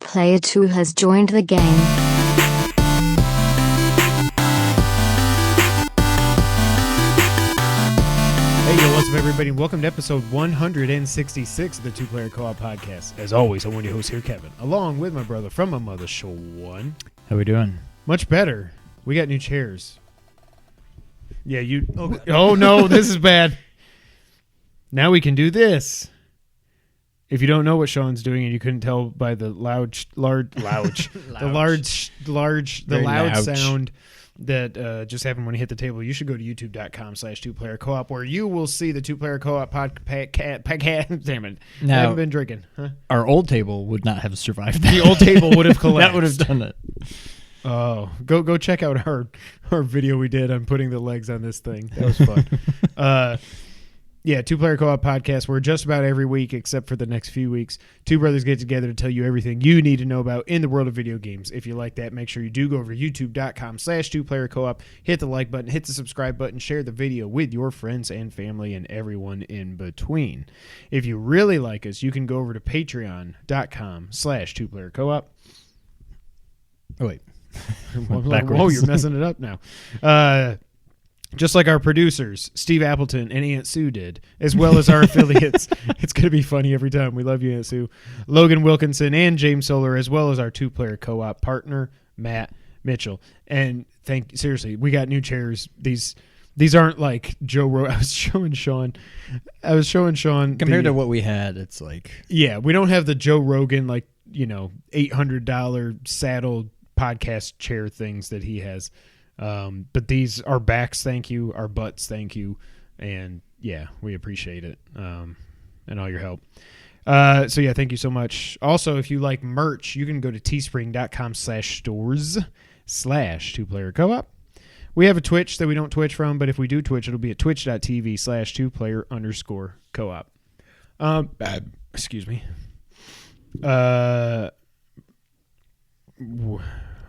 Player 2 has joined the game. Hey, yo, what's up, everybody? Welcome to episode 166 of the Two Player Co-op Podcast. As always, I'm one of your hosts here, Kevin, along with my brother from my mother, Sean. How we doing? Much better. We got new chairs. Yeah, you... Oh, no, this is bad. Now we can do this. If you don't know what loud sound that just happened when you hit the table, you should go to youtube.com/2playercoop where you will see the Two-Player Co-op podcast. Damn it. Now, I haven't been drinking. Huh? Our old table would not have survived that. The old table would have collapsed. That would have done it. Oh, go check out our video we did on putting the legs on this thing. That was fun. Yeah, Two-Player Co-op Podcast, where just about every week, except for the next few weeks, two brothers get together to tell you everything you need to know about in the world of video games. If you like that, make sure you do go over to youtube.com/2playercoop, hit the like button, hit the subscribe button, share the video with your friends and family and everyone in between. If you really like us, you can go over to patreon.com/2playercoop. Oh, wait. Oh, you're messing it up now. Just like our producers, Steve Appleton and Aunt Sue did, as well as our affiliates. It's going to be funny every time. We love you, Aunt Sue. Logan Wilkinson and James Solar, as well as our Two-Player Co-op partner, Matt Mitchell. And seriously, we got new chairs. These aren't like Joe Rogan. I was showing Sean. Compared to what we had, it's like... Yeah, we don't have the Joe Rogan, $800 saddle podcast chair things that he has. But these are backs, thank you. Our butts, thank you. And yeah, we appreciate it. And all your help. So yeah, thank you so much. Also, if you like merch, you can go to teespring.com/stores/2playercoop. We have a Twitch that we don't Twitch from, but if we do Twitch, it'll be at twitch.tv/2player_coop. Excuse me.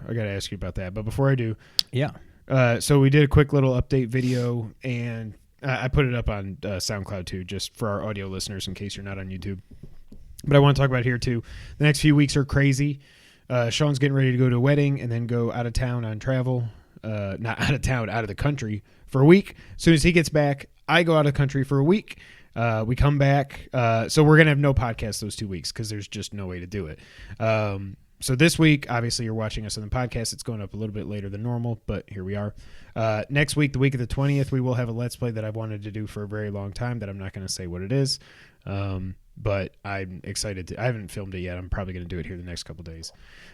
I got to ask you about that. But before I do, yeah. So we did a quick little update video, and I put it up on SoundCloud too, just for our audio listeners in case you're not on YouTube. But I want to talk about it here too. The next few weeks are crazy. Sean's getting ready to go to a wedding and then go out of town on travel. Not out of town, out of the country for a week. As soon as he gets back, I go out of the country for a week. We come back. So we're going to have no podcast those 2 weeks because there's just no way to do it. So this week, obviously, you're watching us on the podcast. It's going up a little bit later than normal, but here we are. Next week, the week of the 20th, we will have a Let's Play that I've wanted to do for a very long time that I'm not going to say what it is. But I'm excited. I haven't filmed it yet. I'm probably going to do it here the next couple days.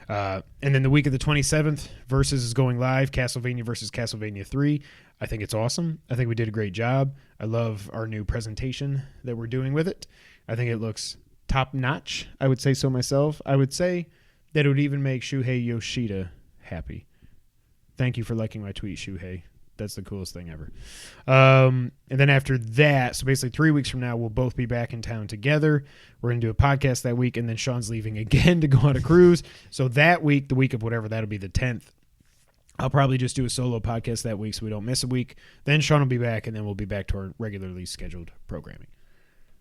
And then the week of the 27th, Versus is going live, Castlevania versus Castlevania 3. I think it's awesome. I think we did a great job. I love our new presentation that we're doing with it. I think it looks top-notch. I would say so myself. I would say that it would even make Shuhei Yoshida happy. Thank you for liking my tweet, Shuhei. That's the coolest thing ever. And then after that, so basically 3 weeks from now, we'll both be back in town together. We're going to do a podcast that week, and then Sean's leaving again to go on a cruise. So that week, the week of whatever, that'll be the 10th. I'll probably just do a solo podcast that week so we don't miss a week. Then Sean will be back, and then we'll be back to our regularly scheduled programming.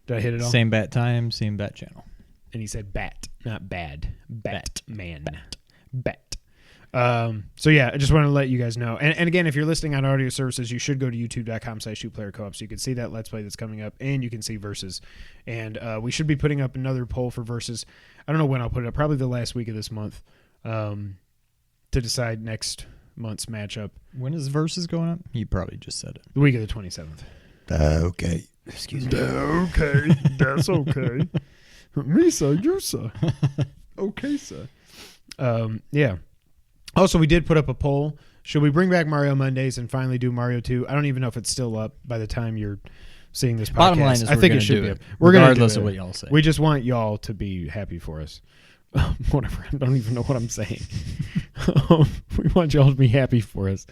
Did I hit it all? Same bat time, same bat channel. And he said bat, not bad. Batman. Bat. So yeah, I just want to let you guys know. And again, if you're listening on audio services, you should go to youtube.com/2playercoop so you can see that Let's Play that's coming up, and you can see Versus. And we should be putting up another poll for Versus. I don't know when I'll put it up, probably the last week of this month, to decide next month's matchup. When is Versus going up? You probably just said it. The week of the 27th. Okay. Excuse me. Okay. That's okay. Misa, Yusa. Okay, sir. Yeah. Also, we did put up a poll. Should we bring back Mario Mondays and finally do Mario 2? I don't even know if it's still up by the time you're seeing this podcast. Bottom line is I think it should be up. We're regardless of what y'all say. We just want y'all to be happy for us. Whatever. I don't even know what I'm saying. We want y'all to be happy for us.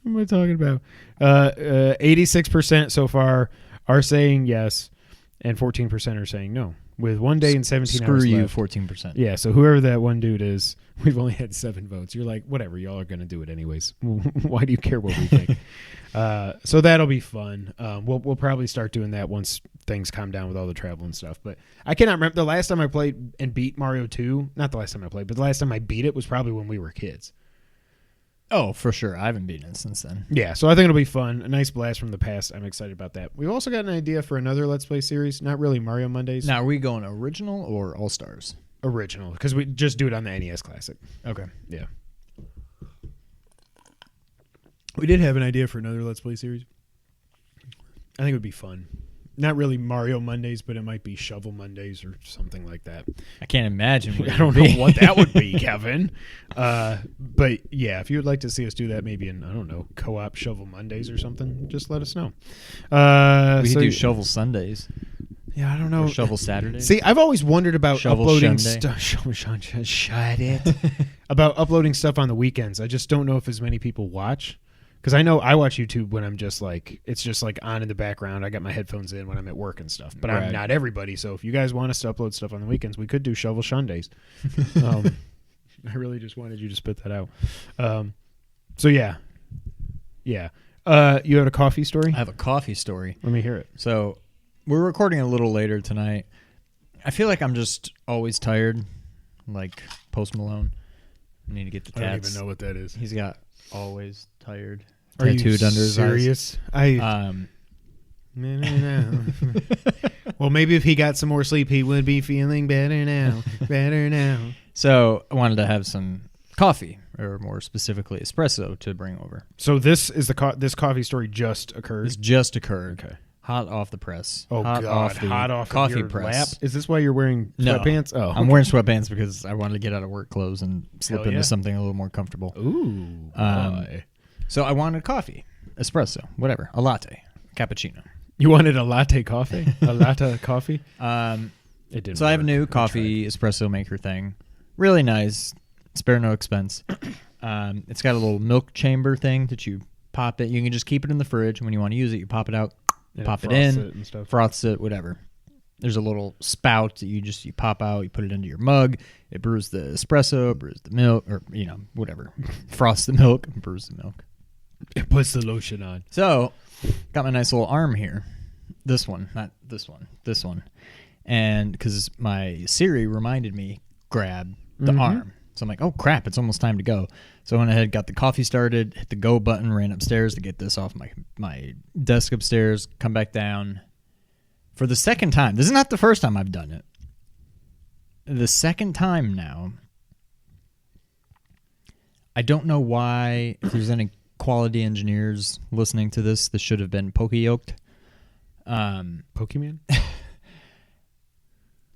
What am I talking about? 86% so far are saying yes. and 14% are saying no. With 1 day and 17 Screw hours you, left. 14%. Yeah, so whoever that one dude is, we've only had 7 votes. You're like, whatever, y'all are going to do it anyways. Why do you care what we think? So that'll be fun. We'll probably start doing that once things calm down with all the travel and stuff. But I cannot remember the last time I played and beat Mario 2. Not the last time I played, but the last time I beat it was probably when we were kids. Oh, for sure. I haven't beaten it since then. Yeah, so I think it'll be fun. A nice blast from the past. I'm excited about that. We've also got an idea for another Let's Play series. Not really Mario Mondays. Now, are we going original or All-Stars? Original, because we just do it on the NES Classic. Okay. Yeah. We did have an idea for another Let's Play series. I think it would be fun. Not really Mario Mondays, but it might be Shovel Mondays or something like that. I can't imagine. I don't know what that would be, Kevin. But yeah, if you would like to see us do that, maybe in, I don't know, co-op Shovel Mondays or something, just let us know. We could do Shovel Sundays. Yeah, I don't know. Or Shovel Saturdays. See, I've always wondered about Shovel uploading Sunday. stuff. Shut it. About uploading stuff on the weekends. I just don't know if as many people watch. Because I know I watch YouTube when I'm just like, it's just like on in the background. I got my headphones in when I'm at work and stuff. But I'm not everybody. So if you guys want us to upload stuff on the weekends, we could do Shovel Sundays. I really just wanted you to spit that out. So yeah. Yeah. You have a coffee story? I have a coffee story. Let me hear it. So we're recording a little later tonight. I feel like I'm just always tired, like Post Malone. I need to get the tats. I don't even know what that is. He's got always tired Are you tattooed under his serious? eyes. Well, maybe if he got some more sleep, he would be feeling better now. Better now. So I wanted to have some coffee, or more specifically espresso, to bring over. So this is this coffee story just occurred? This just occurred. Okay. Hot off the press. Oh, hot God. off the hot off coffee of your press. lap? Is this why you're wearing sweatpants? No, Oh, I'm wearing sweatpants because I wanted to get out of work clothes and slip into something a little more comfortable. Ooh. So I wanted coffee, espresso, whatever, a latte, cappuccino. You wanted a latte coffee? A latte coffee? It didn't So I have a work. new I coffee espresso maker thing. Really nice. Spare no expense. It's got a little milk chamber thing that you pop it. You can just keep it in the fridge. When you want to use it, you pop it out, pop it in, and stuff. froths it, whatever. There's a little spout that you pop out, you put it into your mug. It brews the espresso, brews the milk, or, whatever. Froths the milk, brews the milk. It puts the lotion on. So, got my nice little arm here. This one, not this one, this one. And because my Siri reminded me, grab the arm. So I'm like, oh, crap, it's almost time to go. So I went ahead, got the coffee started, hit the go button, ran upstairs to get this off my desk upstairs, come back down. For the second time, this is not the first time I've done it. The second time now, I don't know why, if there's any quality engineers listening to this should have been poke-yoked. Pokemon?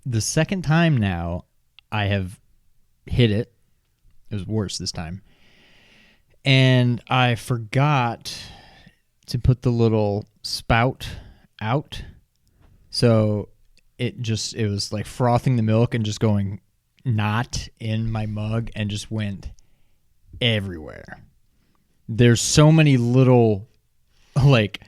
The second time now, I have hit it. It was worse this time. And I forgot to put the little spout out. So it was like frothing the milk and just going not in my mug and just went everywhere. There's so many little like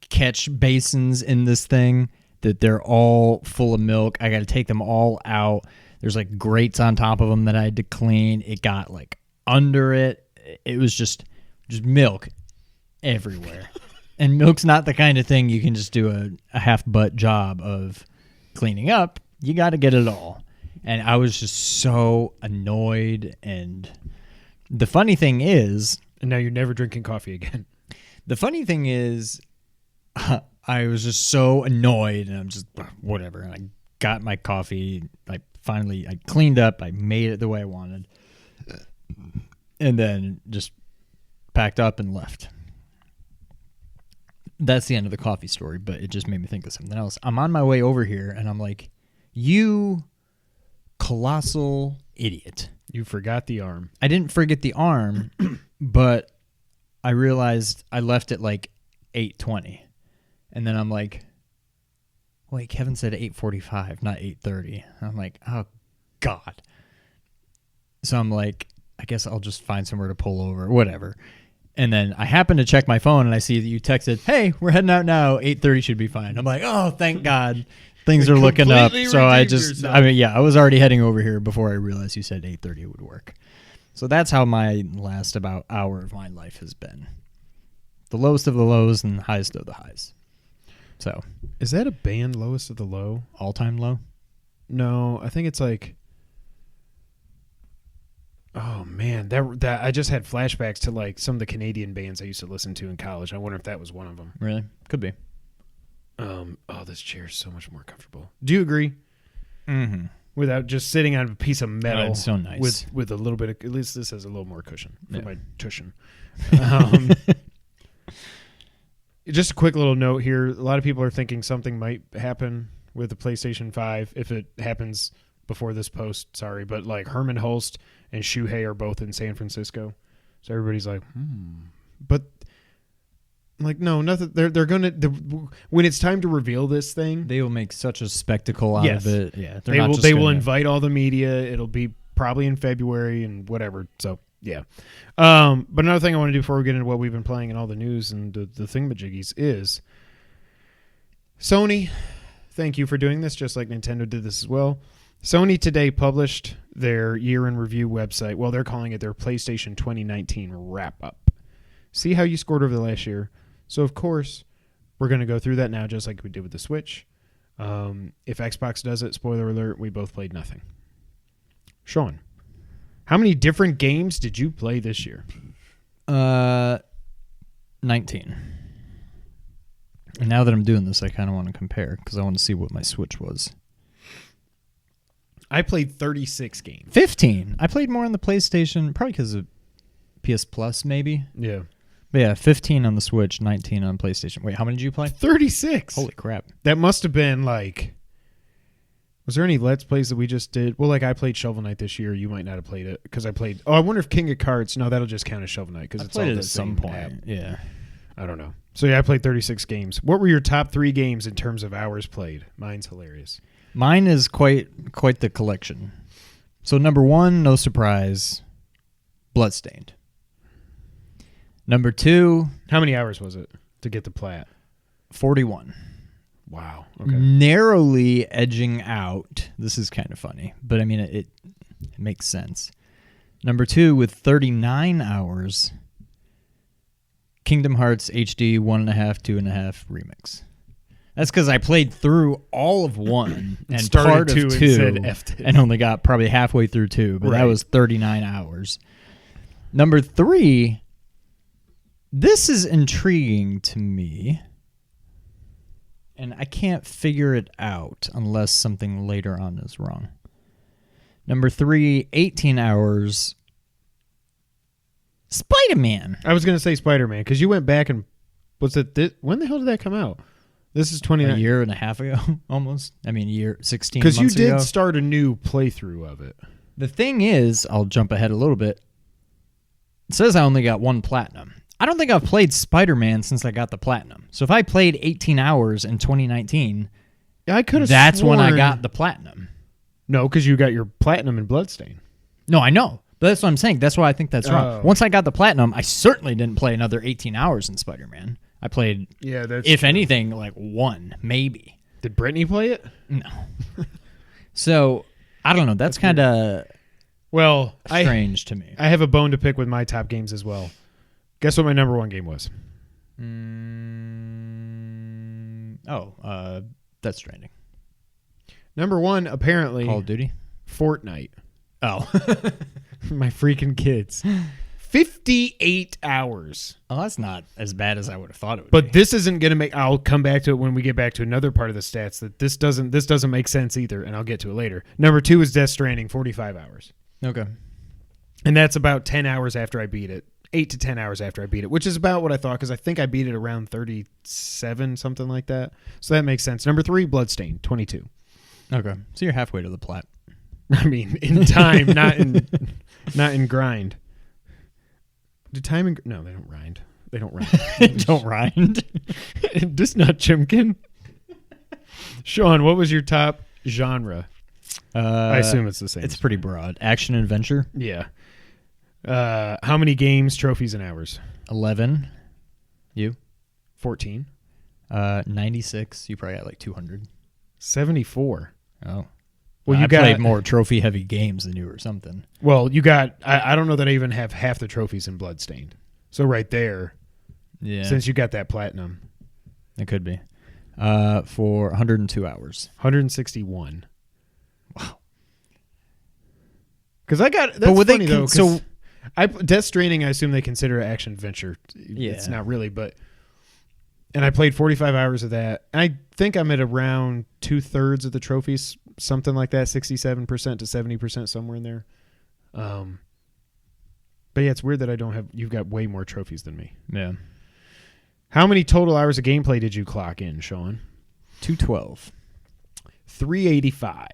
catch basins in this thing that they're all full of milk. I got to take them all out. There's like grates on top of them that I had to clean. It got like under it. It was just milk everywhere. And milk's not the kind of thing you can just do a half-butt job of cleaning up. You got to get it all. And I was just so annoyed. And the funny thing is... And now you're never drinking coffee again. The funny thing is, I was just so annoyed. And I'm just, whatever. And I got my coffee. I cleaned up. I made it the way I wanted. And then just packed up and left. That's the end of the coffee story, but it just made me think of something else. I'm on my way over here, and I'm like, you colossal idiot. You forgot the arm. I didn't forget the arm, but I realized I left at like 8:20. And then I'm like, wait, Kevin said 8:45, not 8:30. I'm like, oh, God. So I'm like, I guess I'll just find somewhere to pull over, whatever. And then I happen to check my phone and I see that you texted, "Hey, we're heading out now. 8:30 should be fine." I'm like, "Oh, thank God, things are looking up." So I was already heading over here before I realized you said 8:30 would work. So that's how my last about hour of my life has been. The lowest of the lows and the highest of the highs. So is that a band, Lowest of the Low? All-time low? No, I think it's like. Oh man, that I just had flashbacks to like some of the Canadian bands I used to listen to in college. I wonder if that was one of them. Really? Could be. This chair is so much more comfortable. Do you agree? Mm-hmm. Without just sitting on a piece of metal. Oh, it's so nice. With a little bit of, at least this has a little more cushion for my cushion. Just a quick little note here. A lot of people are thinking something might happen with the PlayStation 5 if it happens before this post. Sorry, but like Herman Hulst and Shuhei are both in San Francisco, so everybody's like, But like, no, nothing. They're gonna when it's time to reveal this thing, they will make such a spectacle out of it. Yeah, they will invite all the media. It'll be probably in February and whatever. So yeah. But another thing I want to do before we get into what we've been playing and all the news and the thingamajiggies is Sony. Thank you for doing this, just like Nintendo did this as well. Sony today published their year in review website. Well, they're calling it their PlayStation 2019 wrap-up. See how you scored over the last year. So, of course, we're going to go through that now, just like we did with the Switch. If Xbox does it, spoiler alert, we both played nothing. Sean, how many different games did you play this year? 19. And now that I'm doing this, I kind of want to compare because I want to see what my Switch was. I played 36 games. 15. I played more on the PlayStation, probably because of PS Plus, maybe. Yeah. But yeah, 15 on the Switch, 19 on PlayStation. Wait, how many did you play? 36. Holy crap. That must have been like... Was there any Let's Plays that we just did? Well, like I played Shovel Knight this year. You might not have played it because I played... Oh, I wonder if King of Cards... No, that'll just count as Shovel Knight because it's all played it the at some same point. app. Yeah. I don't know. So yeah, I played 36 games. What were your top 3 games in terms of hours played? Mine's hilarious. Mine is quite the collection. So number 1, no surprise, Bloodstained. Number 2... How many hours was it to get the plat? 41. Wow. Okay. Narrowly edging out. This is kind of funny, but I mean, it makes sense. Number 2 with 39 hours, Kingdom Hearts HD 1.5, 2.5 Remix. That's because I played through all of 1 and started part of 2 2 and said F'd it. and only got probably halfway through 2, but that Right. was 39 hours. Number 3, this is intriguing to me, and I can't figure it out unless something later on is wrong. Number 3, 18 hours, Spider-Man. I was going to say Spider-Man because you went back and... Was it when the hell did that come out? This is 29. A year and a half ago, almost. I mean, 16 Because months you did ago. start a new playthrough of it. The thing is, I'll jump ahead a little bit. It says I only got 1 platinum. I don't think I've played Spider-Man since I got the platinum. So if I played 18 hours in 2019, I could have. that's when I got the platinum. No, because you got your platinum in Bloodstain. No, I know. But that's what I'm saying. That's why I think that's wrong. Oh. Once I got the platinum, I certainly didn't play another 18 hours in Spider-Man. I played, if anything, like 1, maybe. Did Brittany play it? No. So, I don't know. That's kind of strange to me. I have a bone to pick with my top games as well. Guess what my number 1 game was? Death Stranding. Number 1, apparently, Call of Duty? Fortnite. Oh. My freaking kids. 58 hours. Oh, that's not as bad as I would have thought it would be. But this isn't going to make... I'll come back to it when we get back to another part of the stats that this doesn't make sense either, and I'll get to it later. Number 2 is Death Stranding, 45 hours. Okay. And that's about 10 hours after I beat it. 8 to 10 hours after I beat it, which is about what I thought, because I think I beat it around 37, something like that. So that makes sense. Number 3, Bloodstained, 22. Okay. So you're halfway to the plat. I mean, in time, not in grind. Do time and... No, they don't rind. They don't rind. Don't rind. Just not Chimkin. Sean, what was your top genre? I assume it's the same. It's pretty broad. Action adventure. Yeah. How many games, trophies, and hours? 11. You? 14. 96. You probably got like 200. 74. Oh. Well, you played more trophy-heavy games than you or something. Well, you got... I don't know that I even have half the trophies in Bloodstained. So right there, since you got that platinum. It could be. For 102 hours. 161. Wow. Because I got... That's but funny, though. So Death Stranding, I assume they consider action-adventure. Yeah. It's not really, but... And I played 45 hours of that. I think I'm at around 2/3 of the trophies, something like that, 67% to 70%, somewhere in there. But yeah, it's weird that I don't have... You've got way more trophies than me. Yeah. How many total hours of gameplay did you clock in, Sean? 212. 385.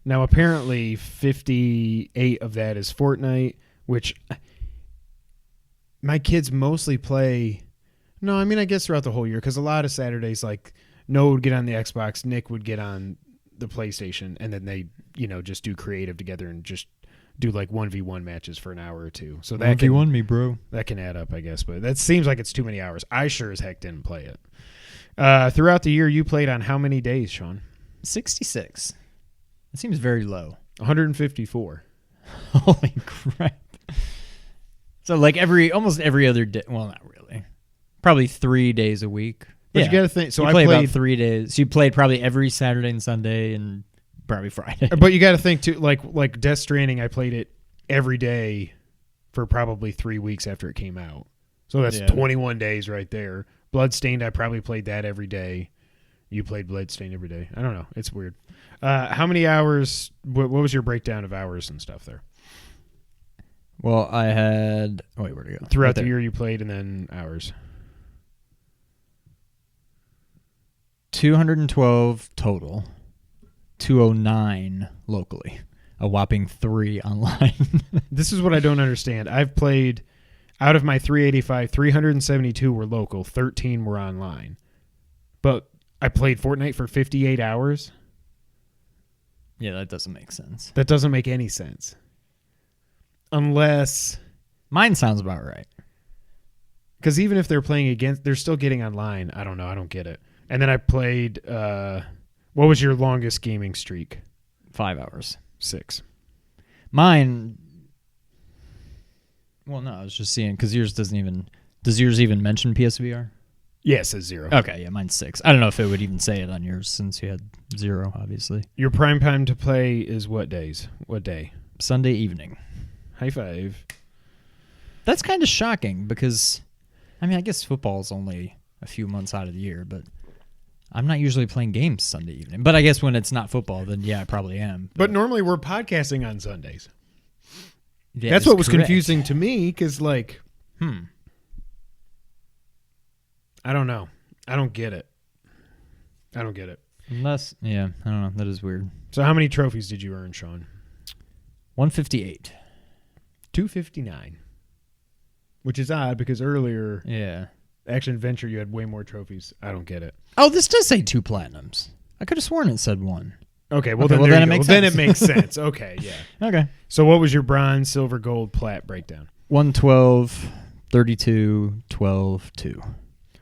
Now, apparently, 58 of that is Fortnite, which my kids mostly play... No, I mean, I guess throughout the whole year, because a lot of Saturdays, like, Noah would get on the Xbox, Nick would get on the PlayStation, and then they, just do creative together and just do, like, 1v1 matches for an hour or two. So that 1v1 me, bro. That can add up, I guess, but that seems like it's too many hours. I sure as heck didn't play it. Throughout the year, you played on how many days, Sean? 66. It seems very low. 154. Holy crap. So, like, almost every other day. Well, not really. Probably 3 days a week. But you got to think. So I played about 3 days. So you played probably every Saturday and Sunday and probably Friday. But you got to think too. Like Death Stranding, I played it every day for probably 3 weeks after it came out. So that's 21 days right there. Bloodstained, I probably played that every day. You played Bloodstained every day. I don't know. It's weird. How many hours? What was your breakdown of hours and stuff there? Well, I had. Oh, wait, where'd it go? Throughout the year you played, and then hours. 212 total, 209 locally, a whopping 3 online. This is what I don't understand. I've played, out of my 385, 372 were local, 13 were online. But I played Fortnite for 58 hours? Yeah, that doesn't make sense. That doesn't make any sense. Unless... Mine sounds about right. Because even if they're playing against, they're still getting online. I don't know. I don't get it. And then I played, what was your longest gaming streak? 5 hours. 6. Mine, well, no, I was just seeing, because yours does yours even mention PSVR? Yeah, it says 0. Okay, yeah, mine's 6. I don't know if it would even say it on yours since you had 0, obviously. Your prime time to play is what days? What day? Sunday evening. High five. That's kind of shocking because, I mean, I guess football is only a few months out of the year, but I'm not usually playing games Sunday evening. But I guess when it's not football, then yeah, I probably am. But normally we're podcasting on Sundays. Yeah, that's what was confusing to me because, like, I don't know. I don't get it. Unless, yeah, I don't know. That is weird. So how many trophies did you earn, Sean? 158. 259. Which is odd because earlier... Yeah. Action Adventure, you had way more trophies. I don't get it. Oh, this does say 2 platinums. I could have sworn it said 1. Okay, then it makes sense. Okay, yeah. Okay. So what was your bronze, silver, gold, plat breakdown? 112, 32, 12, 2.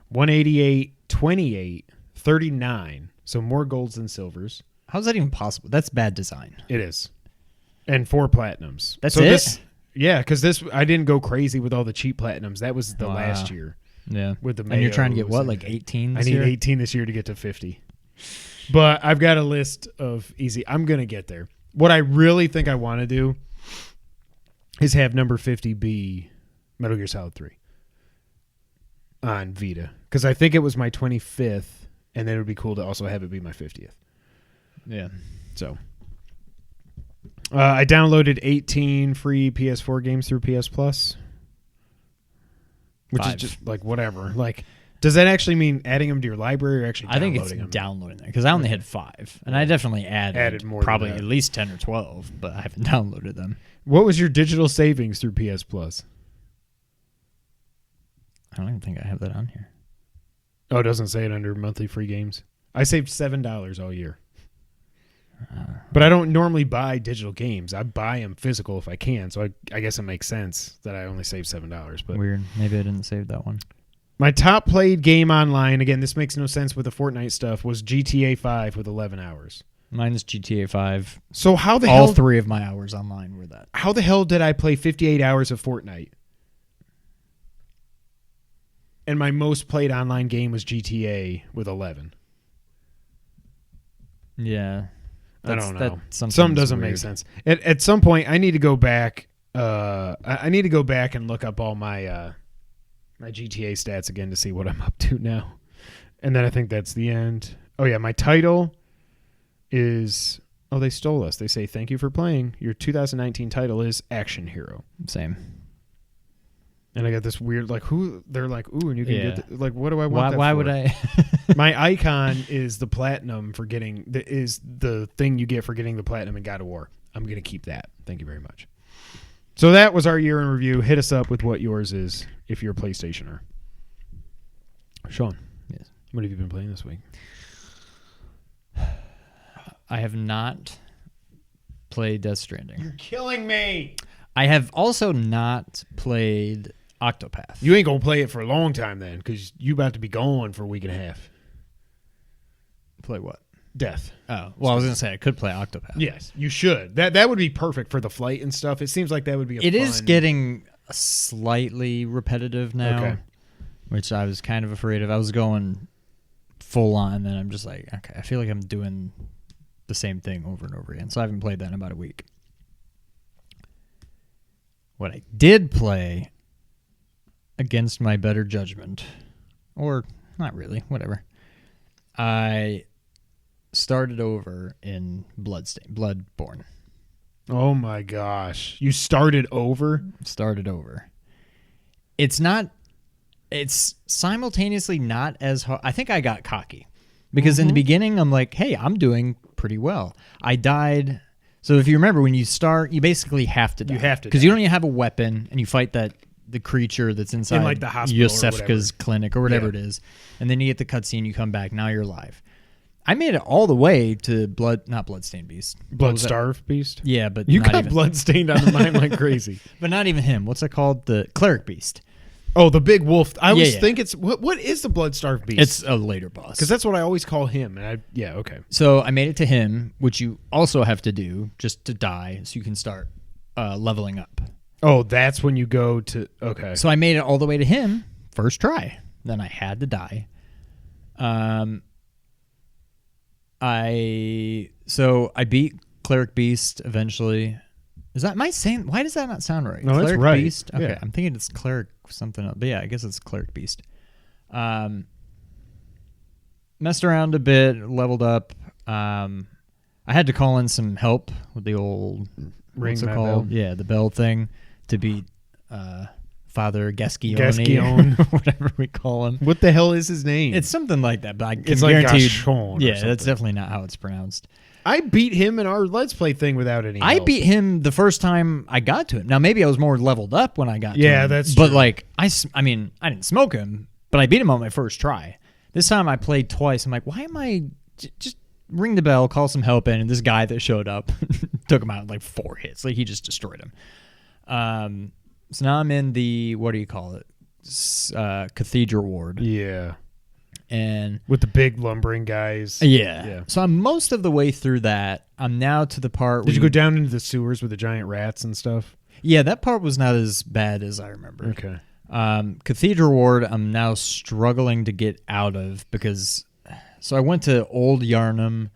188, 28, 39. So more golds than silvers. How's that even possible? That's bad design. It is. And 4 platinums. That's it? Because I didn't go crazy with all the cheap platinums. That was the last year. Yeah. With the and you're trying to get what, like 18 this year? I need 18 this year to get to 50. But I've got a list of easy. I'm going to get there. What I really think I want to do is have number 50 be Metal Gear Solid 3 on Vita. Because I think it was my 25th, and then it would be cool to also have it be my 50th. Yeah. So I downloaded 18 free PS4 games through PS Plus. Which 5. is just like whatever. Like, does that actually mean adding them to your library or actually downloading them? I think it's downloading them because I only had 5. And I definitely added more probably than that. at least 10 or 12, but I haven't downloaded them. What was your digital savings through PS Plus? I don't even think I have that on here. Oh, it doesn't say it under monthly free games. I saved $7 all year. But I don't normally buy digital games. I buy them physical if I can. So I guess it makes sense that I only saved $7. But Weird. Maybe I didn't save that one. my top played game online, again, this makes no sense with the Fortnite stuff, was GTA 5 with 11 hours. Mine is GTA 5. So how the All hell? 3 of my hours online were that. How the hell did I play 58 hours of Fortnite? And my most played online game was GTA with 11. Yeah. I don't know. Something Some doesn't make sense. At some point, I need to go back. I need to go back and look up all my my GTA stats again to see what I'm up to now. And then I think that's the end. Oh yeah, my title is. Oh, they stole us. They say thank you for playing. Your 2019 title is Action Hero. Same. And I got this weird who they're like, ooh, and you can get what do I want? Why? That Why for? would I? My icon is the platinum for getting is the thing you get for getting the platinum in God of War. I'm gonna keep that. Thank you very much. So that was our year in review. Hit us up with what yours is if you're a PlayStationer. Sean, Yes. what have you been playing this week? I have not played Death Stranding. You're killing me. I have also not played Octopath. You ain't gonna play it for a long time then, because you about to be gone for a week and a half. Play what? Death. Oh, well, I was gonna say I could play Octopath. Yes, you should. That would be perfect for the flight and stuff. It seems like that would be. It is getting slightly repetitive now, Okay. which I was kind of afraid of. I was going full on, then I'm just like, okay, I feel like I'm doing the same thing over and over again. So I haven't played that in about a week. What I did play, against my better judgment, or not really, whatever, I started over in Bloodborne. Oh my gosh. You started over? Started over. It's simultaneously not as hard. I think I got cocky because in the beginning I'm like, hey, I'm doing pretty well. I died. So if you remember, when you start, you basically have to die. You have to because die. you don't even have a weapon, and you fight the creature that's inside In, like, the hospital or Yosefka's whatever. clinic or whatever Yeah. it is, and then you get the cutscene. You come back. Now you're alive. I made it all the way to not Bloodstained Beast. What was that? Bloodstarved Beast? Yeah, but You not got even, bloodstained on the mind like crazy. but not even him. What's it called? The Cleric Beast. Oh, the big wolf. I always Yeah. think it's what is the bloodstarved beast? It's a later boss. because that's what I always call him. And okay. So I made it to him, which you also have to do just to die, so you can start leveling up. Oh, that's when you go to okay. So I made it all the way to him first try. Then I had to die. I beat Cleric Beast eventually. Why does that not sound right? No, that's Cleric right. Beast? Okay, Yeah. I'm thinking it's Cleric something else. But yeah, I guess it's Cleric Beast. Messed around a bit, leveled up. I had to call in some help with the old Ring what's it that called? bell. Yeah, the bell thing to beat Father Gascione, Gascione. or whatever we call him. What the hell is his name? It's something like that, but I can It's like guarantee you- Gachon or yeah, that's something. definitely not how it's pronounced. I beat him in our Let's Play thing without any I help. beat him the first time I got to him. Now maybe I was more leveled up when I got to him. Yeah, that's But true. like I didn't smoke him, but I beat him on my first try. This time I played twice. I'm like, why am I just ring the bell, call some help in, and this guy that showed up took him out in like 4 hits. Like he just destroyed him. So now I'm in the what do you call it? Cathedral Ward. Yeah. And With the big lumbering guys. yeah. So I'm most of the way through that. I'm now to the part Did where you go down into the sewers with the giant rats and stuff? Yeah, that part was not as bad as I remember. Okay. Cathedral Ward, I'm now struggling to get out of because. So I went to Old Yarnum,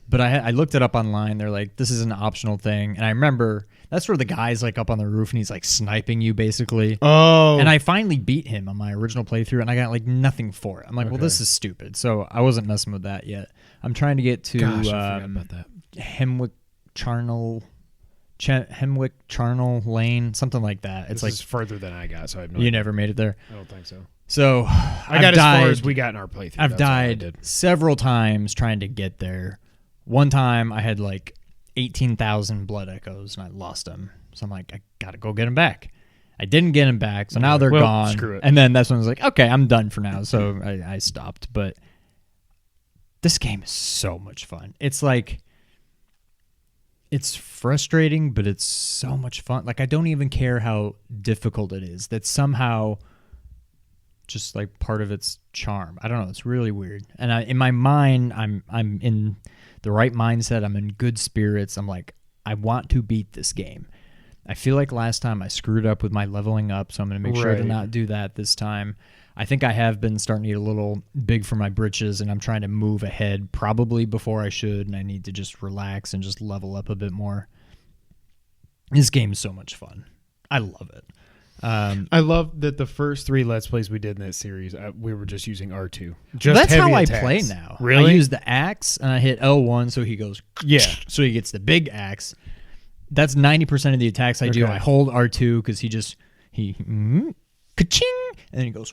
but I looked it up online. They're like, this is an optional thing, and I remember that's where the guy's like up on the roof and he's like sniping you basically. Oh. And I finally beat him on my original playthrough, and I got like nothing for it. I'm like, well, Okay. this is stupid. So I wasn't messing with that yet. I'm trying to get to Gosh, I forgot about that. Hemwick Charnel Lane, something like that. It's This is further than I got, so I have no you idea. never made it there. I don't think so. So I got as far as we got in our playthrough. I've That's all I died did. several times trying to get there. One time I had like 18,000 blood echoes and I lost them. So I'm like, I gotta go get them back. I didn't get them back, so now they're Well, gone. screw it. And then that's when I was like, okay, I'm done for now. So I stopped. But this game is so much fun. It's like It's frustrating, but it's so much fun. Like, I don't even care how difficult it is. That's somehow just like part of its charm. I don't know. It's really weird. And in my mind, I'm in the right mindset. I'm in good spirits. I'm like, I want to beat this game. I feel like last time I screwed up with my leveling up, so I'm going to make sure to not do that this time. I think I have been starting to get a little big for my britches, and I'm trying to move ahead probably before I should, and I need to just relax and just level up a bit more. This game is so much fun. I love it. I love that the first 3 Let's Plays we did in that series, we were just using R2. That's how attacks. I play now. Really? I use the axe, and I hit L1, so he goes, so he gets the big axe. That's 90% of the attacks I do. I hold R2 because he ka-ching, and then he goes,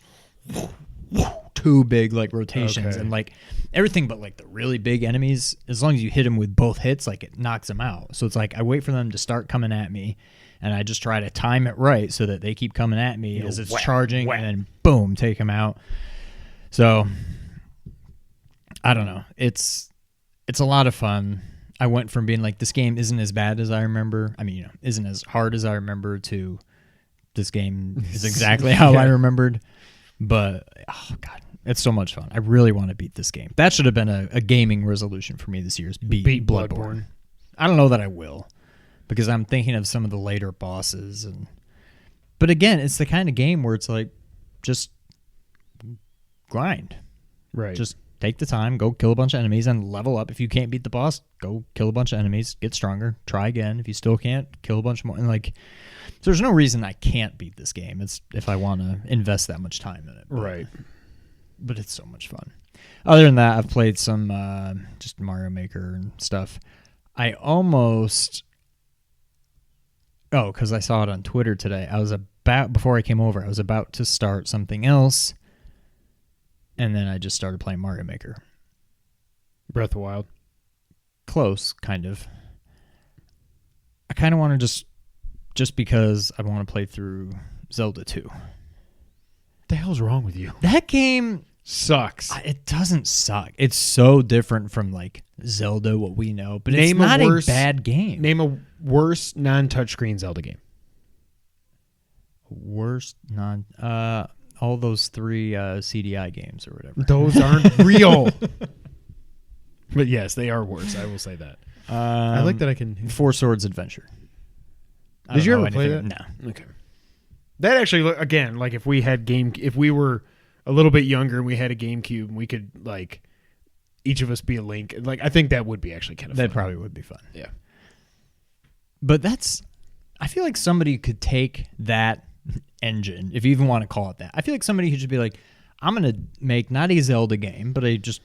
2 big like rotations, and like everything but like the really big enemies, as long as you hit them with both hits, like it knocks them out. So it's like I wait for them to start coming at me, and I just try to time it right so that they keep coming at me as it's charging, and then boom, take them out. So I don't know. It's a lot of fun. I went from being like, this game isn't as bad as I remember. I mean, isn't as hard as I remember, to this game is exactly how I remembered. But, oh, God, it's so much fun. I really want to beat this game. That should have been a gaming resolution for me this year, is beat Bloodborne. I don't know that I will, because I'm thinking of some of the later bosses. But again, it's the kind of game where it's like, just grind. Right. Just take the time, go kill a bunch of enemies, and level up. If you can't beat the boss, go kill a bunch of enemies, get stronger, try again. If you still can't, kill a bunch more. And like, so there's no reason I can't beat this game. It's if I want to invest that much time in it. Right. But it's so much fun. Other than that, I've played some just Mario Maker and stuff. I almost... Oh, because I saw it on Twitter today. Before I came over, I was about to start something else, and then I just started playing Mario Maker. Breath of the Wild. Close, kind of. I kind of want to just because I want to play through Zelda 2. What the hell's wrong with you? That game sucks. It doesn't suck. It's so different from like Zelda, what we know, but it's not a bad game. Name a worse non-touchscreen Zelda game. Worst all those 3 CDI games or whatever. Those aren't real. But yes, they are worse. I will say that. I like that I can... 4 Swords Adventure. Did you ever play that? No. Okay. That actually, again, like if we were a little bit younger and we had a GameCube, we could like each of us be a Link. Like I think that would be actually kind of fun. That probably would be fun. Yeah. But I feel like somebody could take that engine, if you even want to call it that. I feel like somebody could just be like, I'm going to make not a Zelda game, but I just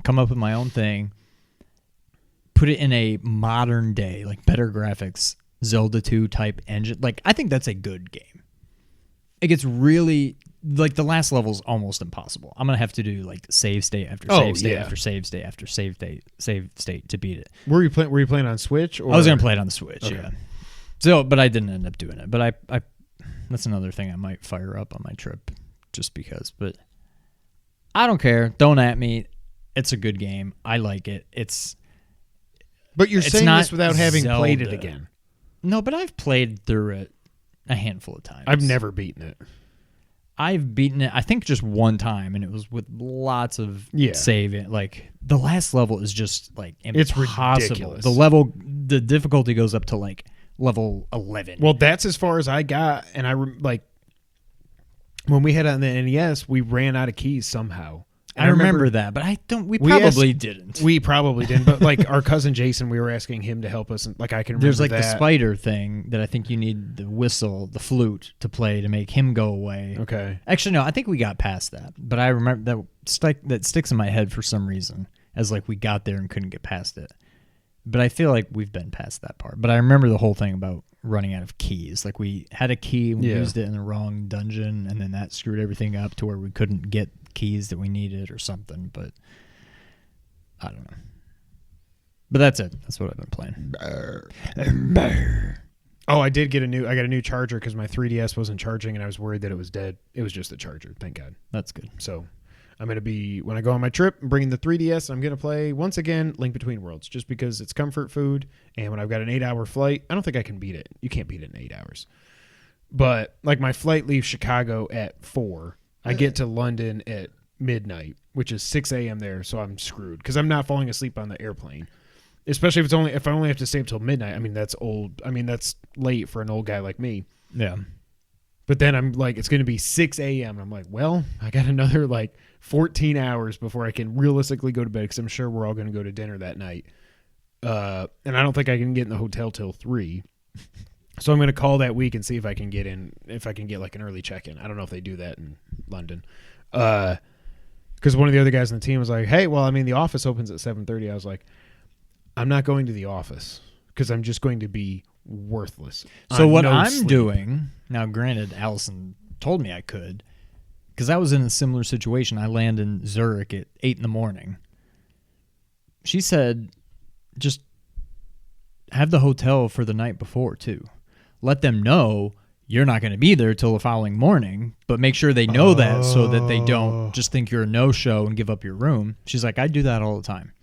come up with my own thing, put it in a modern day, like better graphics, Zelda 2 type engine. Like, I think that's a good game. It gets really, like, the last level is almost impossible. I'm going to have to do, like, save state after save state after save state after save state to beat it. Were you playing on Switch? Or? I was going to play it on the Switch, okay. Yeah. So, but I didn't end up doing it. But I that's another thing I might fire up on my trip just because. But I don't care. Don't at me. It's a good game. I like it. But you're saying this without having played it again. No, but I've played through it a handful of times. I've never beaten it. I've beaten it, I think, just one time, and it was with lots of saving. Like, the last level is just, like, impossible. It's ridiculous. The difficulty goes up to, like, level 11. Well, that's as far as I got, and when we had it on the NES, we ran out of keys somehow. I remember that, but we probably didn't. We probably didn't, but like our cousin Jason, we were asking him to help us, and like I can remember there's like that. the spider thing that I think you need the whistle, the flute to play to make him go away. Okay. Actually, no, I think we got past that, but I remember that sticks in my head for some reason as like we got there and couldn't get past it. But I feel like we've been past that part. But I remember the whole thing about running out of keys. Like we had a key, we used it in the wrong dungeon, and then that screwed everything up to where we couldn't get keys that we needed or something. But I don't know. But that's it. That's what I've been playing. Oh, I got a new charger because my 3DS wasn't charging and I was worried that it was dead. It was just the charger. Thank God. That's good. So I'm going to be, when I go on my trip, bringing the 3DS, I'm going to play, once again, Link Between Worlds, just because it's comfort food, and when I've got an 8-hour flight, I don't think I can beat it. You can't beat it in 8 hours. But, like, my flight leaves Chicago at 4. I get to London at midnight, which is 6 a.m. there, so I'm screwed, because I'm not falling asleep on the airplane. Especially if I only have to stay up till midnight. I mean, that's old. I mean, that's late for an old guy like me. Yeah. But then I'm like, it's going to be 6 a.m. I'm like, well, I got another, 14 hours before I can realistically go to bed, because I'm sure we're all going to go to dinner that night. And I don't think I can get in the hotel till 3. So I'm going to call that week and see if I can get in, if I can get an early check-in. I don't know if they do that in London. Because one of the other guys on the team was like, hey, well, I mean, the office opens at 7:30. I was like, I'm not going to the office because I'm just going to be worthless. So what no I'm sleep. doing, now granted, Allison told me I could, because I was in a similar situation. I land in Zurich at 8 in the morning. She said, just have the hotel for the night before, too. Let them know you're not going to be there till the following morning, but make sure they know that so that they don't just think you're a no-show and give up your room. She's like, I do that all the time.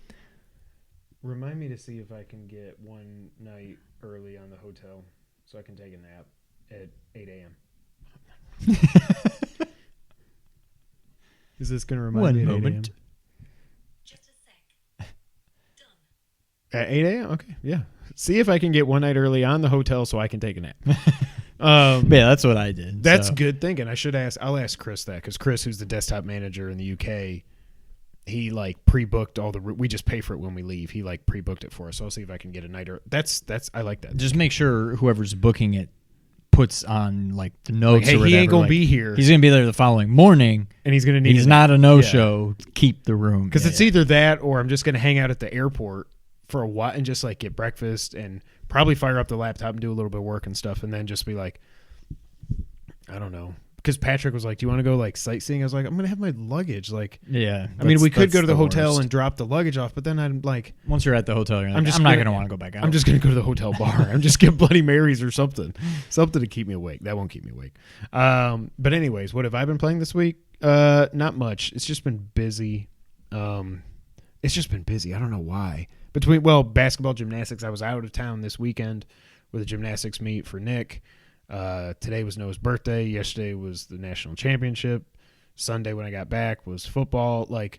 Remind me to see if I can get one night early on the hotel so I can take a nap at 8 a.m. Is this going to remind me at 8 a.m.? Just a sec. Done. At 8 a.m.? Okay, yeah. See if I can get one night early on the hotel so I can take a nap. Yeah, that's what I did. That's so. good thinking. I'll ask Chris that, because Chris, who's the desktop manager in the UK, he pre-booked all the. We just pay for it when we leave. He pre-booked it for us. So I'll see if I can get a night. That's I like that. Just make sure whoever's booking it puts on the notes. Hey, or whatever, he ain't gonna be here. He's gonna be there the following morning, and he's gonna need. He's not a no-show. Yeah. Keep the room because it's either that or I'm just gonna hang out at the airport for a while and just get breakfast and probably fire up the laptop and do a little bit of work and stuff, and then just be I don't know. Because Patrick was like, do you want to go sightseeing? I was like, I'm going to have my luggage. Yeah. I mean, we could go to the hotel and drop the luggage off, but then I'm once you're at the hotel, you're I'm not going to want to go back out. I'm just going to go to the hotel bar. I'm just get Bloody Marys or something to keep me awake. That won't keep me awake. But anyways, what have I been playing this week? Not much. It's just been busy. I don't know why. Basketball, gymnastics. I was out of town this weekend with a gymnastics meet for Nick. Today was Noah's birthday. Yesterday was the national championship. Sunday when I got back was football. I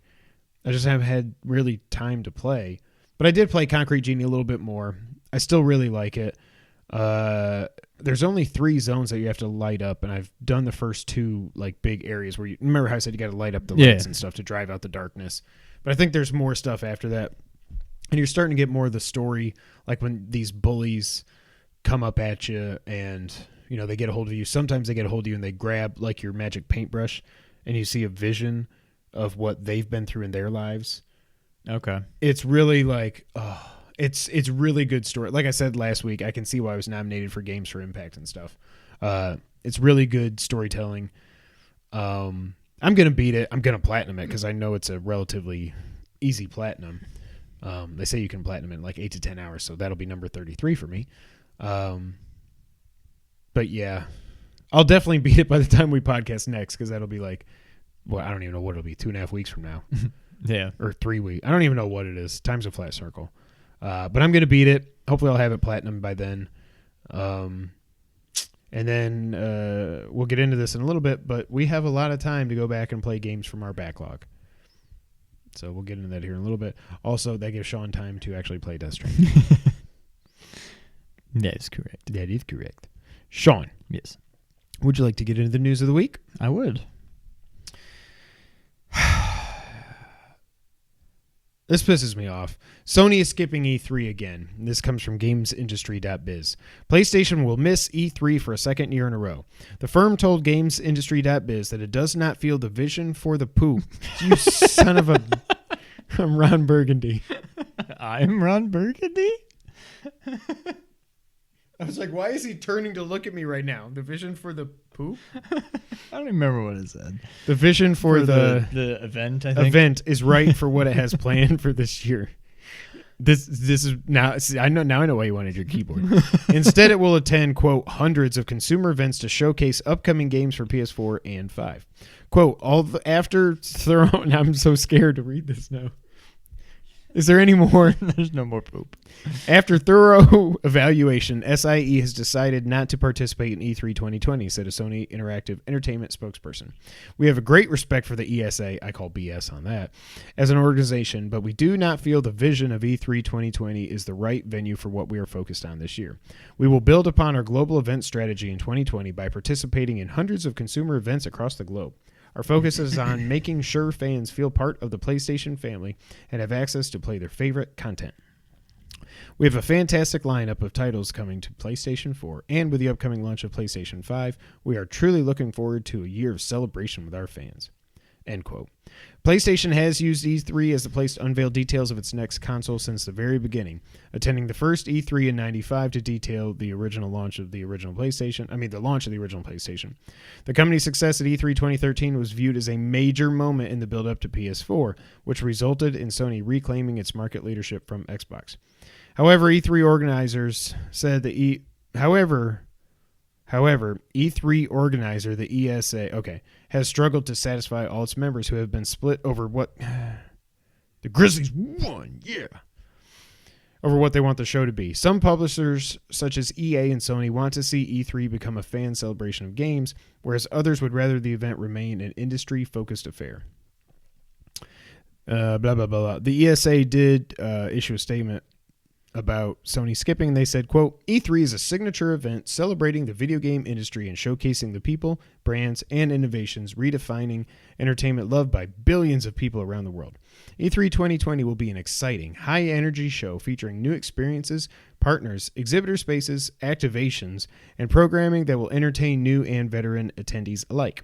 just haven't had really time to play. But I did play Concrete Genie a little bit more. I still really like it. There's only 3 zones that you have to light up, and I've done the first 2 big areas where you remember how I said you got to light up the lights and stuff to drive out the darkness. But I think there's more stuff after that. And you're starting to get more of the story, when these bullies come up at you and they get a hold of you. Sometimes they get a hold of you and they grab your magic paintbrush and you see a vision of what they've been through in their lives. Okay. It's really it's really good story. Like I said last week, I can see why I was nominated for Games for Impact and stuff. It's really good storytelling. I'm going to beat it. I'm going to platinum it because I know it's a relatively easy platinum. They say you can platinum in 8 to 10 hours, so that'll be number 33 for me. But yeah, I'll definitely beat it by the time we podcast next, because that'll be I don't even know what it'll be, 2.5 weeks from now. Yeah. Or 3 weeks. I don't even know what it is. Time's a flat circle. But I'm going to beat it. Hopefully I'll have it platinum by then. And then we'll get into this in a little bit, but we have a lot of time to go back and play games from our backlog. So we'll get into that here in a little bit. Also, that gives Sean time to actually play Death Stranding. That is correct. That is correct. Sean. Yes. Would you like to get into the news of the week? I would. This pisses me off. Sony is skipping E3 again. This comes from GamesIndustry.biz. PlayStation will miss E3 for a second year in a row. The firm told GamesIndustry.biz that it does not feel the vision for the poop. You son of a... I'm Ron Burgundy. I'm Ron Burgundy? I was like, why is he turning to look at me right now? The vision for the poop? I don't even remember what it said. The vision for the event, I think. Event is right for what it has planned for this year. This is now. See, I know why you wanted your keyboard. Instead, it will attend, quote, hundreds of consumer events to showcase upcoming games for PS4 and 5. Quote, after thorough. And I'm so scared to read this now. Is there any more? There's no more poop. After thorough evaluation, SIE has decided not to participate in E3 2020, said a Sony Interactive Entertainment spokesperson. We have a great respect for the ESA, I call BS on that, as an organization, but we do not feel the vision of E3 2020 is the right venue for what we are focused on this year. We will build upon our global event strategy in 2020 by participating in hundreds of consumer events across the globe. Our focus is on making sure fans feel part of the PlayStation family and have access to play their favorite content. We have a fantastic lineup of titles coming to PlayStation 4, and with the upcoming launch of PlayStation 5, we are truly looking forward to a year of celebration with our fans. End quote. PlayStation has used E3 as the place to unveil details of its next console since the very beginning, attending the first E3 in '95 to detail the launch of the original PlayStation. The company's success at E3 2013 was viewed as a major moment in the build-up to PS4, which resulted in Sony reclaiming its market leadership from Xbox. However, E3 organizers said that E3 organizer, the ESA, has struggled to satisfy all its members who have been split over what the Grizzlies won, over what they want the show to be. Some publishers, such as EA and Sony, want to see E3 become a fan celebration of games, whereas others would rather the event remain an industry-focused affair. Blah, blah, blah, blah. The ESA did issue a statement about Sony skipping. They said, quote, E3 is a signature event celebrating the video game industry and showcasing the people, brands, and innovations redefining entertainment loved by billions of people around the world. E3 2020 will be an exciting, high-energy show featuring new experiences, partners, exhibitor spaces, activations, and programming that will entertain new and veteran attendees alike.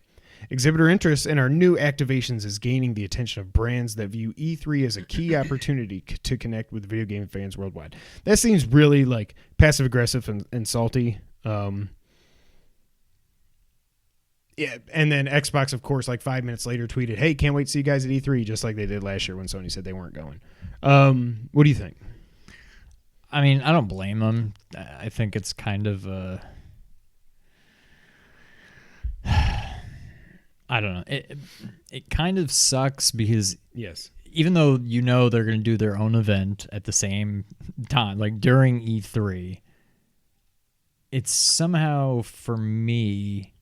Exhibitor interest in our new activations is gaining the attention of brands that view E3 as a key opportunity to connect with video game fans worldwide. That seems really like passive aggressive and salty. Yeah, and then Xbox, of course, like 5 minutes later tweeted, "Hey, can't wait to see you guys at E3," just like they did last year when Sony said they weren't going. What do you think? I mean, I don't blame them. I think it's kind of I don't know. It kind of sucks because yes, even though you know they're going to do their own event at the same time, like during E3, it's somehow for me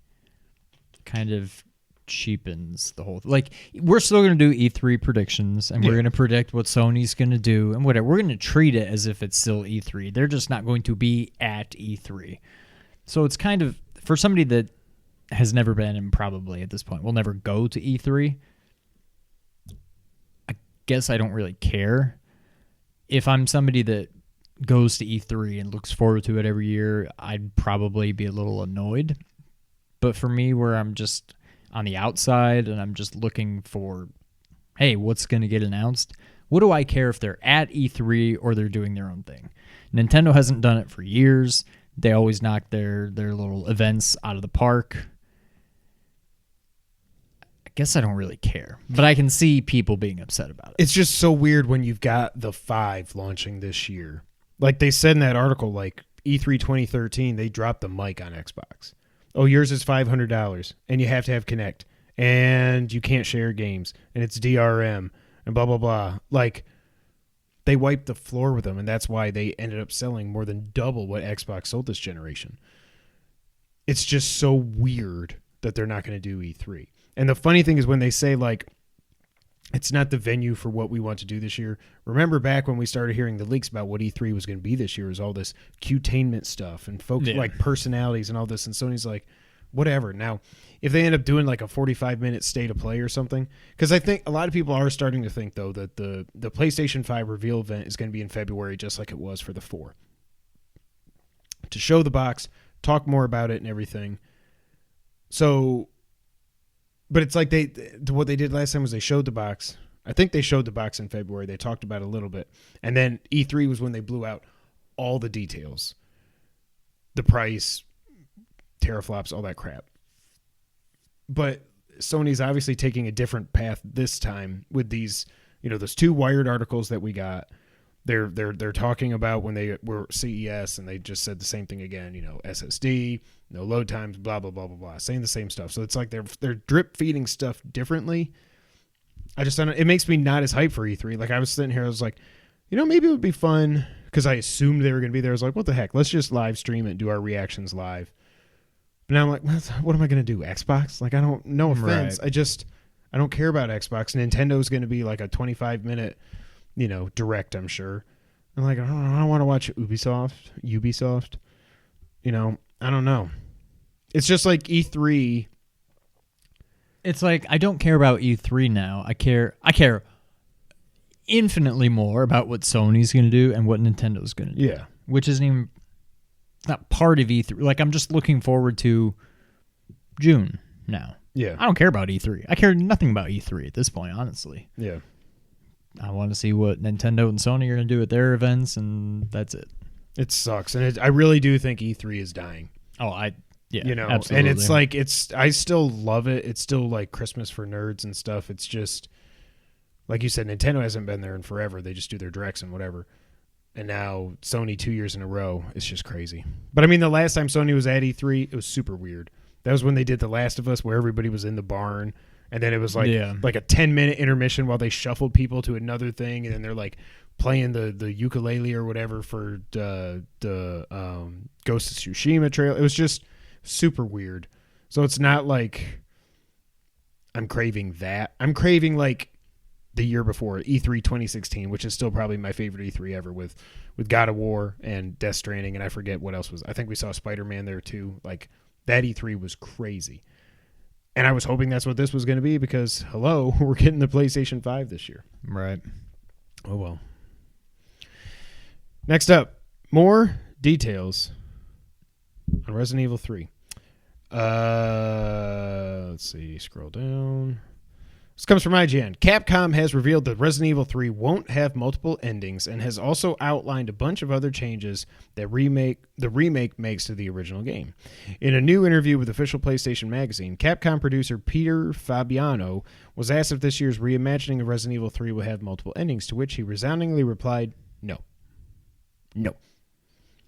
kind of cheapens the whole thing. Like, we're still going to do E3 predictions, and we're going to predict what Sony's going to do and whatever. We're going to treat it as if it's still E3. They're just not going to be at E3. So it's kind of, for somebody that has never been and probably at this point will never go to E3, I guess I don't really care. If I'm somebody that goes to E3 and looks forward to it every year, I'd probably be a little annoyed. But for me, where I'm just on the outside and I'm just looking for, hey, what's going to get announced? What do I care if they're at E3 or they're doing their own thing? Nintendo hasn't done it for years. They always knock their little events out of the park. I guess I don't really care, but I can see people being upset about it. It's just so weird when you've got the 5 launching this year. Like they said in that article, like E3 2013, they dropped the mic on Xbox. Oh, yours is $500, and you have to have Kinect, and you can't share games, and it's DRM, and blah, blah, blah. Like, they wiped the floor with them, and that's why they ended up selling more than double what Xbox sold this generation. It's just so weird that they're not going to do E3. And the funny thing is when they say, like, it's not the venue for what we want to do this year. Remember back when we started hearing the leaks about what E3 was going to be this year, was all this Q-tainment stuff and folks like personalities and all this. And Sony's like, whatever. Now, if they end up doing like a 45-minute state of play or something, because I think a lot of people are starting to think, though, that the PlayStation 5 reveal event is going to be in February just like it was for the 4. To show the box, talk more about it and everything. So... But it's like what they did last time was they showed the box. I think they showed the box in February. They talked about it a little bit. And then E3 was when they blew out all the details. The price, teraflops, all that crap. But Sony's obviously taking a different path this time with these, those 2 Wired articles that we got. They're talking about when they were CES and they just said the same thing again. SSD, no load times, blah blah blah blah blah, saying the same stuff. So it's like they're drip feeding stuff differently. I just don't know. It makes me not as hyped for E3. Like I was sitting here, I was like, maybe it would be fun because I assumed they were going to be there. I was like, what the heck? Let's just live stream it and do our reactions live. But now I'm like, what am I going to do? Xbox? Like no offense. Right. I don't care about Xbox. Nintendo's going to be like a 25-minute, direct, I'm sure. I'm like, I don't want to watch Ubisoft. I don't know. It's just like E3. It's like I don't care about E3 now. I care infinitely more about what Sony's going to do and what Nintendo's going to do. Yeah. Which isn't even not part of E3. Like I'm just looking forward to June now. Yeah. I don't care about E3. I care nothing about E3 at this point, honestly. Yeah. I want to see what Nintendo and Sony are going to do at their events, and that's it. It sucks. And I really do think E3 is dying. Oh, yeah, absolutely. And it's like, I still love it. It's still like Christmas for nerds and stuff. It's just, like you said, Nintendo hasn't been there in forever. They just do their directs and whatever. And now Sony 2 years in a row. It's just crazy. But I mean, the last time Sony was at E3, it was super weird. That was when they did The Last of Us, where everybody was in the barn. And then it was like a 10-minute intermission while they shuffled people to another thing. And then they're like playing the ukulele or whatever for the Ghost of Tsushima trailer. It was just super weird. So it's not like I'm craving that. I'm craving like the year before, E3 2016, which is still probably my favorite E3 ever with God of War and Death Stranding. And I forget what else was. I think we saw Spider-Man there too. Like that E3 was crazy. And I was hoping that's what this was going to be because, hello, we're getting the PlayStation 5 this year. Right. Oh, well. Next up, more details on Resident Evil 3. Let's see. Scroll down. This comes from IGN. Capcom has revealed that Resident Evil 3 won't have multiple endings and has also outlined a bunch of other changes that the remake makes to the original game. In a new interview with official PlayStation Magazine, Capcom producer Peter Fabiano was asked if this year's reimagining of Resident Evil 3 will have multiple endings, to which he resoundingly replied, no. No.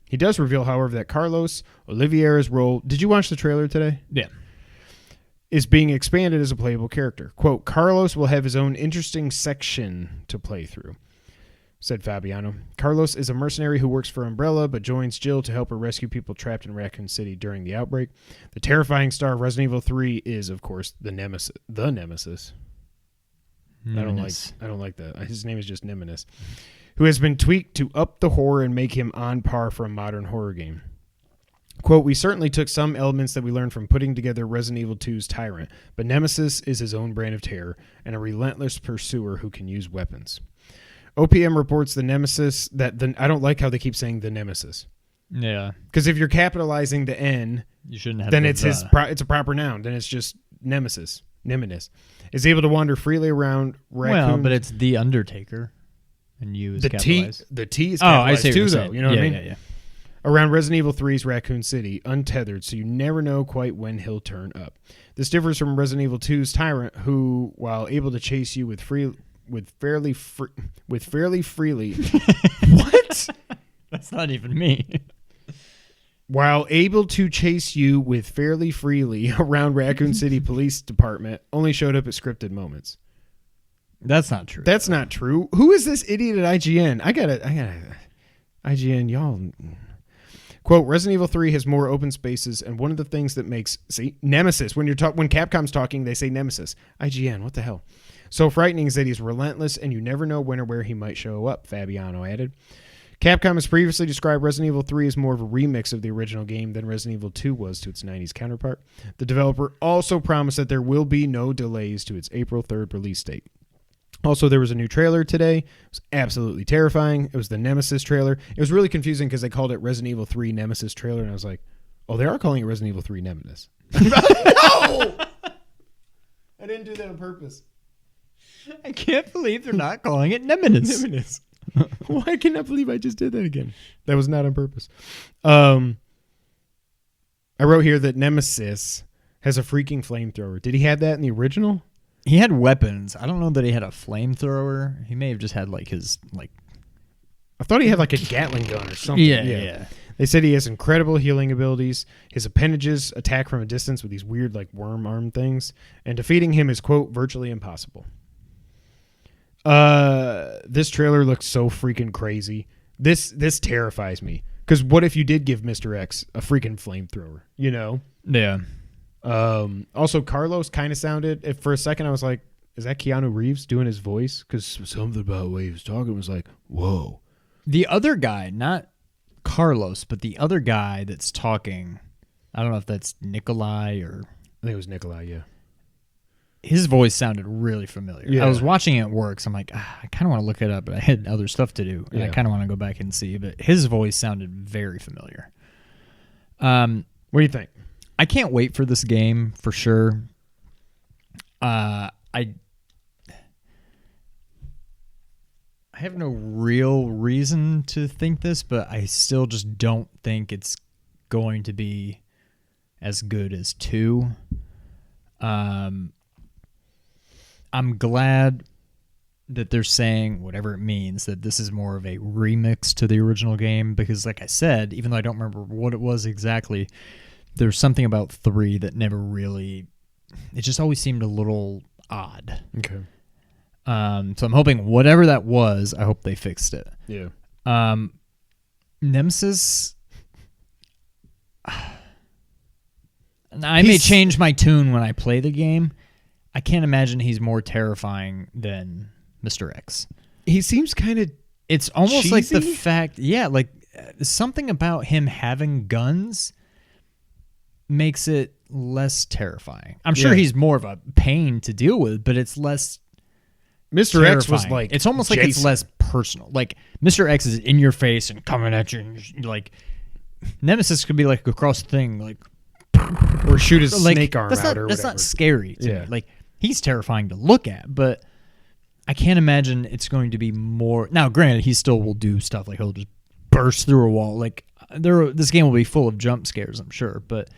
He does reveal, however, that Carlos Oliveira's role... Did you watch the trailer today? Yeah. Is being expanded as a playable character. Quote, Carlos will have his own interesting section to play through, said Fabiano. Carlos is a mercenary who works for Umbrella, but joins Jill to help her rescue people trapped in Raccoon City during the outbreak. The terrifying star of Resident Evil 3 is, of course, the Nemesis. I don't like that. His name is just Nemesis, who has been tweaked to up the horror and make him on par for a modern horror game. Quote, we certainly took some elements that we learned from putting together Resident Evil 2's Tyrant, but Nemesis is his own brand of terror and a relentless pursuer who can use weapons. OPM reports I don't like how they keep saying the Nemesis. Yeah. Because if you're capitalizing the N, you shouldn't have then it's it's a proper noun. Then it's just Nemesis. Is able to wander freely around Raccoon. Well, but it's the Undertaker. And you is capitalized. The T is capitalized too, though. You know what I mean? Yeah. Around Resident Evil 3's Raccoon City, untethered, so you never know quite when he'll turn up. This differs from Resident Evil 2's Tyrant, who, while able to chase you with fairly freely... What? That's not even me. While able to chase you with fairly freely around Raccoon City Police Department, only showed up at scripted moments. That's not true. That's not true. Who is this idiot at IGN? I gotta IGN, y'all... Quote, Resident Evil 3 has more open spaces, and one of the things that makes... See? Nemesis. When Capcom's talking, they say Nemesis. IGN, what the hell? So frightening is that he's relentless, and you never know when or where he might show up, Fabiano added. Capcom has previously described Resident Evil 3 as more of a remix of the original game than Resident Evil 2 was to its 90s counterpart. The developer also promised that there will be no delays to its April 3rd release date. Also, there was a new trailer today. It was absolutely terrifying. It was the Nemesis trailer. It was really confusing because they called it Resident Evil 3 Nemesis trailer, and I was like, oh, they are calling it Resident Evil 3 Nemesis. No! I didn't do that on purpose. I can't believe they're not calling it Nemesis. Well, I cannot believe I just did that again. That was not on purpose. I wrote here that Nemesis has a freaking flamethrower. Did he have that in the original? He had weapons. I don't know that he had a flamethrower. He may have just had his I thought he had like a Gatling gun or something. Yeah. They said he has incredible healing abilities. His appendages attack from a distance with these weird like worm arm things, and defeating him is, quote, virtually impossible. This trailer looks so freaking crazy. This terrifies me. Because what if you did give Mr. X a freaking flamethrower, you know? Yeah. Also, Carlos kind of sounded, for a second I was like, is that Keanu Reeves doing his voice? Because something about the way he was talking was like, whoa. The other guy, not Carlos, but the other guy that's talking, I don't know if that's Nikolai or... I think it was Nikolai, yeah. His voice sounded really familiar. Yeah. I was watching it at work, so I'm like, I kind of want to look it up, but I had other stuff to do, and I Yeah. kind of want to go back and see. But his voice sounded very familiar. What do you think? I can't wait for this game for sure. I have no real reason to think this, but I still just don't think it's going to be as good as 2. I'm glad that they're saying, whatever it means, that this is more of a remix to the original game, because like I said, even though I don't remember what it was exactly, there's something about 3 that never really, it just always seemed a little odd. Okay. So I'm hoping whatever that was, I hope they fixed it. Yeah. Nemesis, I may change my tune when I play the game. I can't imagine he's more terrifying than Mr. X. He seems kind of... It's almost like the cheesy? fact, like something about him having guns makes it less terrifying. I'm sure Yeah. he's more of a pain to deal with, but it's less Mr. X was terrifying. like... It's almost like it's Jason. less personal. Like Mr. X is in your face and coming at you, and you're like Nemesis could be like across the thing, like Or shoot his like, snake arm that's out not, or that's whatever. not scary to Yeah. me. Like he's terrifying to look at, but I can't imagine it's going to be more. Now, granted, he still will do stuff like he'll just burst through a wall. Like this game will be full of jump scares, I'm sure. But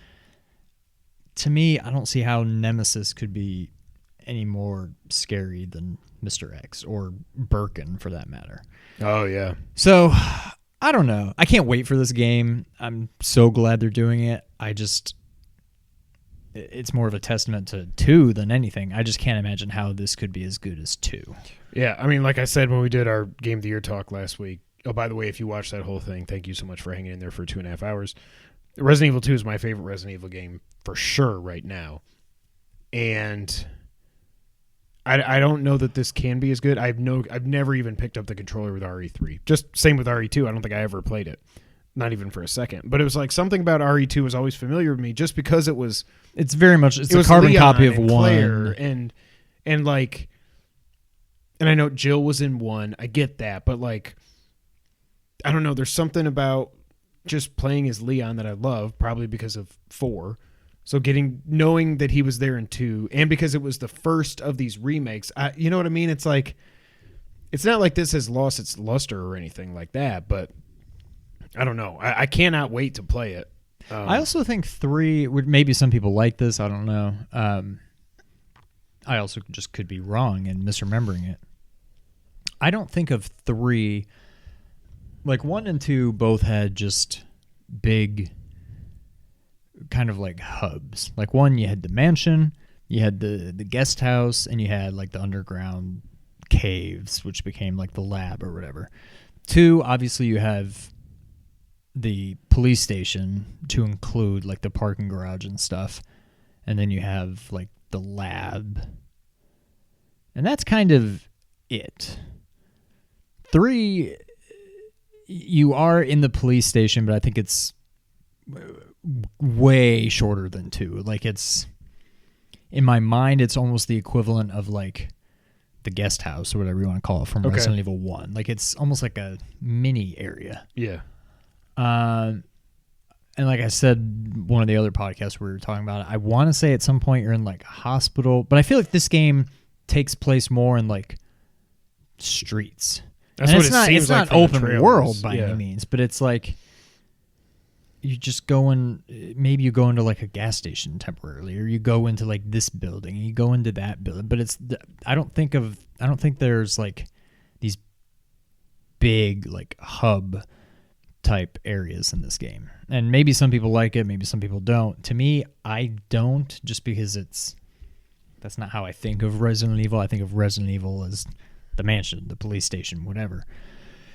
to me, I don't see how Nemesis could be any more scary than Mr. X or Birkin, for that matter. Oh, yeah. So I don't know. I can't wait for this game. I'm so glad they're doing it. It's more of a testament to 2 than anything. I just can't imagine how this could be as good as 2. Yeah, I mean, like I said when we did our Game of the Year talk last week. Oh, by the way, if you watched that whole thing, thank you so much for hanging in there for 2.5 hours. Resident Evil 2 is my favorite Resident Evil game for sure right now. And I don't know that this can be as good. I've never even picked up the controller with RE3. Just same with RE2. I don't think I ever played it. Not even for a second. But it was like something about RE2 was always familiar with me just because it was... It's very much it's it a was carbon Leon copy of and 1. Claire and like... And I know Jill was in 1. I get that. But like... I don't know. There's something about just playing as Leon that I love, probably because of 4. So knowing that he was there in 2, and because it was the first of these remakes, you know what I mean? It's like, it's not like this has lost its luster or anything like that, but I don't know. I cannot wait to play it. I also think 3 would, maybe some people like this. I don't know. I also just could be wrong and misremembering it. I don't think of 3, like 1 and 2 both had just big kind of like hubs. Like 1, you had the mansion, you had the guest house, and you had like the underground caves, which became like the lab or whatever. 2, obviously you have the police station to include like the parking garage and stuff, and then you have like the lab, and that's kind of it. 3, you are in the police station, but I think it's way shorter than 2. Like it's, in my mind, it's almost the equivalent of like the guest house or whatever you want to call it from Resident Evil 1. Like it's almost like a mini area. Yeah. And like I said, one of the other podcasts we were talking about, I want to say at some point you're in like a hospital, but I feel like this game takes place more in like streets. That's and what it's it not, seems it's like not from the open trailers. world by Yeah. any means, but it's like you just go in, maybe you go into like a gas station temporarily, or you go into like this building and you go into that building, but it's, I don't think there's like these big like hub type areas in this game. And maybe some people like it, maybe some people don't. To me, I don't, just because that's not how I think of Resident Evil. I think of Resident Evil as the mansion, the police station, whatever.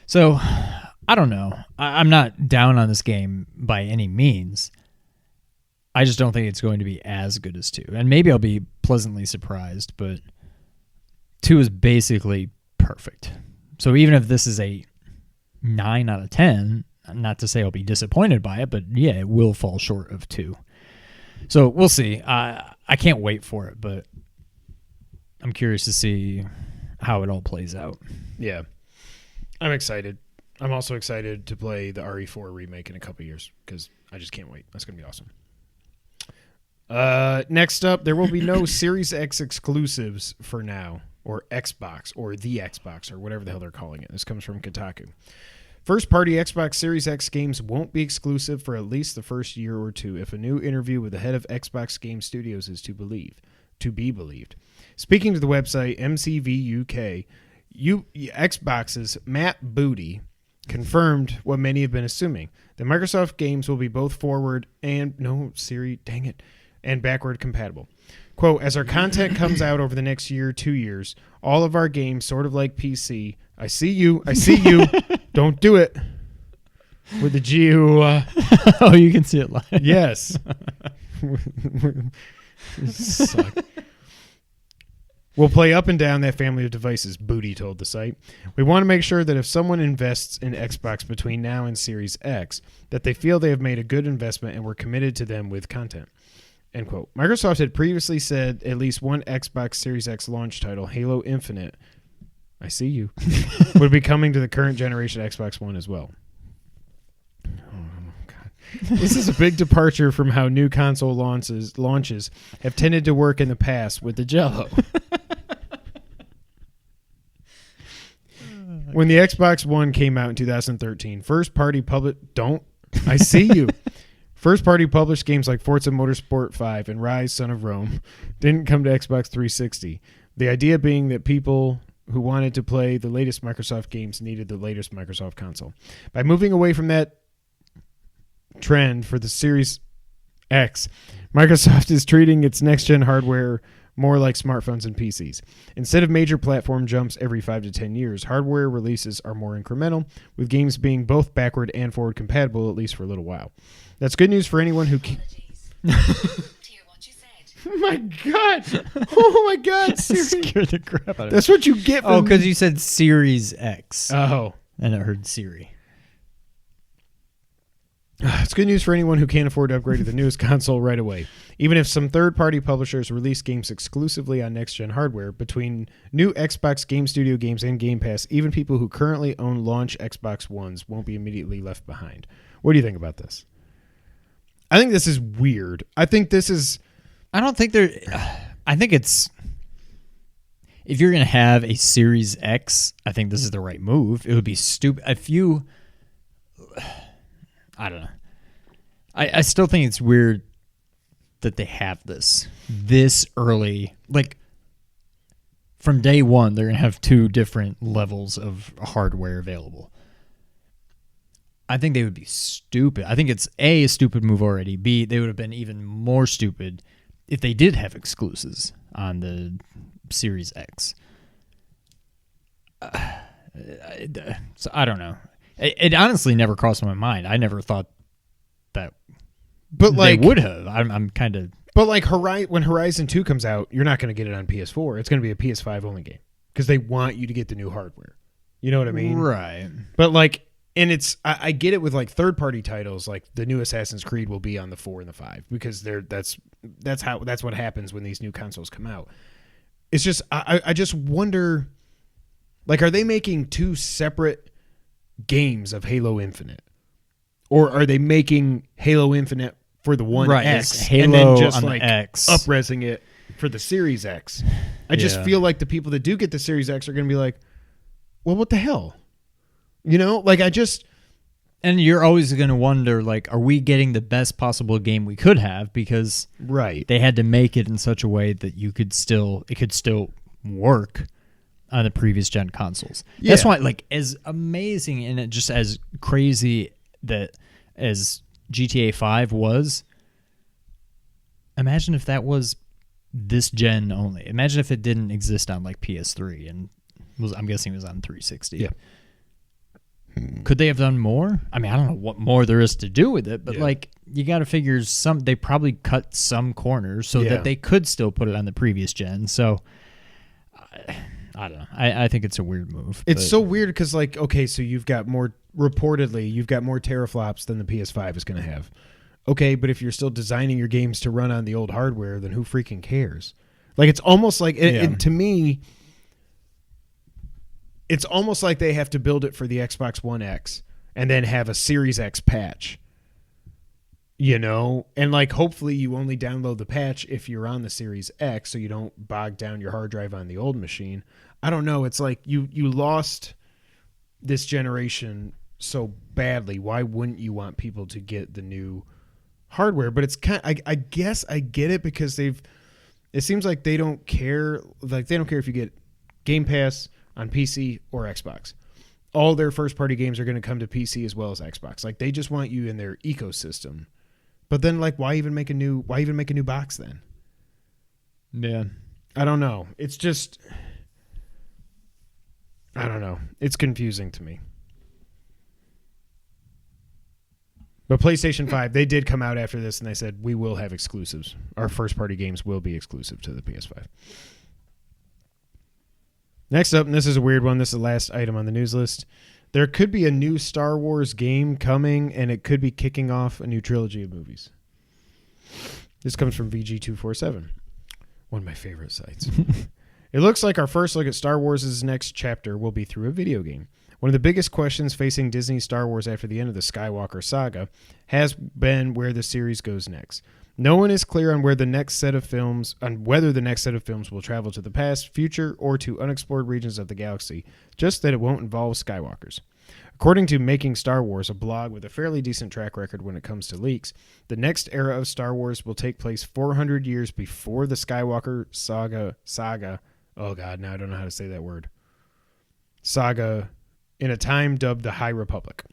So, I don't know. I'm not down on this game by any means. I just don't think it's going to be as good as 2. And maybe I'll be pleasantly surprised, but 2 is basically perfect. So even if this is a 9 out of 10, not to say I'll be disappointed by it, but yeah, it will fall short of 2. So we'll see. I can't wait for it, but I'm curious to see how it all plays out. Yeah. I'm excited. I'm also excited to play the RE4 remake in a couple years because I just can't wait. That's going to be awesome. Next up, there will be no Series X exclusives for now, or Xbox, or the Xbox, or whatever the hell they're calling it. This comes from Kotaku. First-party Xbox Series X games won't be exclusive for at least the first year or two if a new interview with the head of Xbox Game Studios is to be believed. Speaking to the website MCV UK, Xbox's Matt Booty confirmed what many have been assuming, that Microsoft games will be both forward and backward compatible. Quote, as our content comes out over the next year, 2 years, all of our games, sort of like PC, I see you, don't do it. With the GU. Oh, you can see it live. Yes. Suck. We'll play up and down that family of devices, Booty told the site. We want to make sure that if someone invests in Xbox between now and Series X, that they feel they have made a good investment and we're committed to them with content. End quote. Microsoft had previously said at least one Xbox Series X launch title, Halo Infinite, I see you, would be coming to the current generation Xbox One as well. This is a big departure from how new console launches have tended to work in the past with the Jello. When the Xbox One came out in 2013, first-party published games like Forza Motorsport 5 and Rise, Son of Rome didn't come to Xbox 360. The idea being that people who wanted to play the latest Microsoft games needed the latest Microsoft console. By moving away from that trend for the Series X, Microsoft is treating its next-gen hardware more like smartphones and PCs. Instead of major platform jumps every 5 to 10 years, hardware releases are more incremental, with games being both backward and forward compatible, at least for a little while. That's good news for anyone who... Oh my God! Oh my God! Scared the crap out of me. That's what you get from... Oh, because you said Series X. Oh. And I heard Siri. It's good news for anyone who can't afford to upgrade to the newest console right away. Even if some third-party publishers release games exclusively on next-gen hardware, between new Xbox Game Studio games and Game Pass, even people who currently own launch Xbox Ones won't be immediately left behind. What do you think about this? I think this is weird. I think it's... If you're going to have a Series X, I think this is the right move. It would be stupid. I don't know. I still think it's weird that they have this early. Like, from day one, they're going to have 2 different levels of hardware available. I think they would be stupid. I think it's A, a stupid move already. B, they would have been even more stupid if they did have exclusives on the Series X. So I don't know. It honestly never crossed my mind. I never thought that they would have. I'm kind of... But like when Horizon 2 comes out, you're not going to get it on PS4. It's going to be a PS5 only game because they want you to get the new hardware. You know what I mean? Right. But like, and it's I get it with like third-party titles, like the new Assassin's Creed will be on the 4 and the 5 because that's what happens when these new consoles come out. It's just I just wonder, like, are they making 2 separate games of Halo Infinite, or are they making Halo Infinite for the One X Halo and then just on like X, up-resing it for the Series X? I just feel like the people that do get the Series X are going to be like, well, what the hell? You know, like and you're always going to wonder, like, are we getting the best possible game we could have? Because right, they had to make it in such a way that it could still work on the previous gen consoles. That's why, like, as amazing and just as crazy that as GTA 5 was, imagine if that was this gen only. Imagine if it didn't exist on like PS3 and I'm guessing it was on 360. Yeah. Could they have done more? I mean, I don't know what more there is to do with it, but like, you got to figure they probably cut some corners so that they could still put it on the previous gen. So I don't know. I think it's a weird move. It's so weird because, like, okay, so you've got more teraflops than the PS5 is going to have. Okay, but if you're still designing your games to run on the old hardware, then who freaking cares? Like, it's almost like, to me, it's almost like they have to build it for the Xbox One X and then have a Series X patch. You know? And, like, hopefully you only download the patch if you're on the Series X so you don't bog down your hard drive on the old machine. I don't know. It's like you lost this generation so badly. Why wouldn't you want people to get the new hardware? But it's kind of, I guess I get it because it seems like they don't care. Like, they don't care if you get Game Pass on PC or Xbox. All their first party games are going to come to PC as well as Xbox. Like, they just want you in their ecosystem. But then, like, why even make a new box then? Yeah. I don't know. It's just, I don't know. It's confusing to me. But PlayStation 5, they did come out after this and they said, we will have exclusives. Our first party games will be exclusive to the PS5. Next up, and this is a weird one. This is the last item on the news list. There could be a new Star Wars game coming, and it could be kicking off a new trilogy of movies. This comes from VG247, one of my favorite sites. It looks like our first look at Star Wars' next chapter will be through a video game. One of the biggest questions facing Disney Star Wars after the end of the Skywalker saga has been where the series goes next. No one is clear on whether the next set of films will travel to the past, future, or to unexplored regions of the galaxy, just that it won't involve Skywalkers. According to Making Star Wars, a blog with a fairly decent track record when it comes to leaks, the next era of Star Wars will take place 400 years before the Skywalker saga. Oh God, now I don't know how to say that word. Saga, in a time dubbed the High Republic.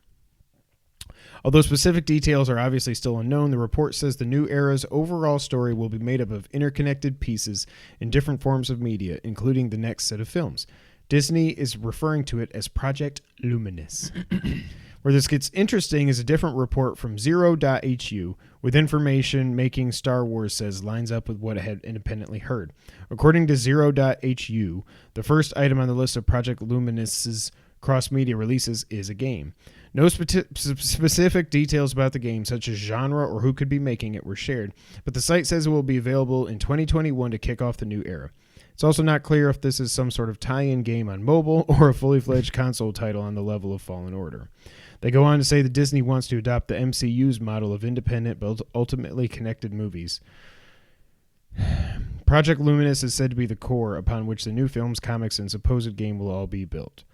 Although specific details are obviously still unknown, the report says the new era's overall story will be made up of interconnected pieces in different forms of media, including the next set of films. Disney is referring to it as Project Luminous. Where this gets interesting is a different report from Zero.hu with information Making Star Wars says lines up with what it had independently heard. According to Zero.hu, the first item on the list of Project Luminous's cross-media releases is a game. No specific details about the game, such as genre or who could be making it, were shared, but the site says it will be available in 2021 to kick off the new era. It's also not clear if this is some sort of tie-in game on mobile or a fully fledged console title on the level of Fallen Order. They go on to say that Disney wants to adopt the MCU's model of independent but ultimately connected movies. Project Luminous is said to be the core upon which the new films, comics, and supposed game will all be built.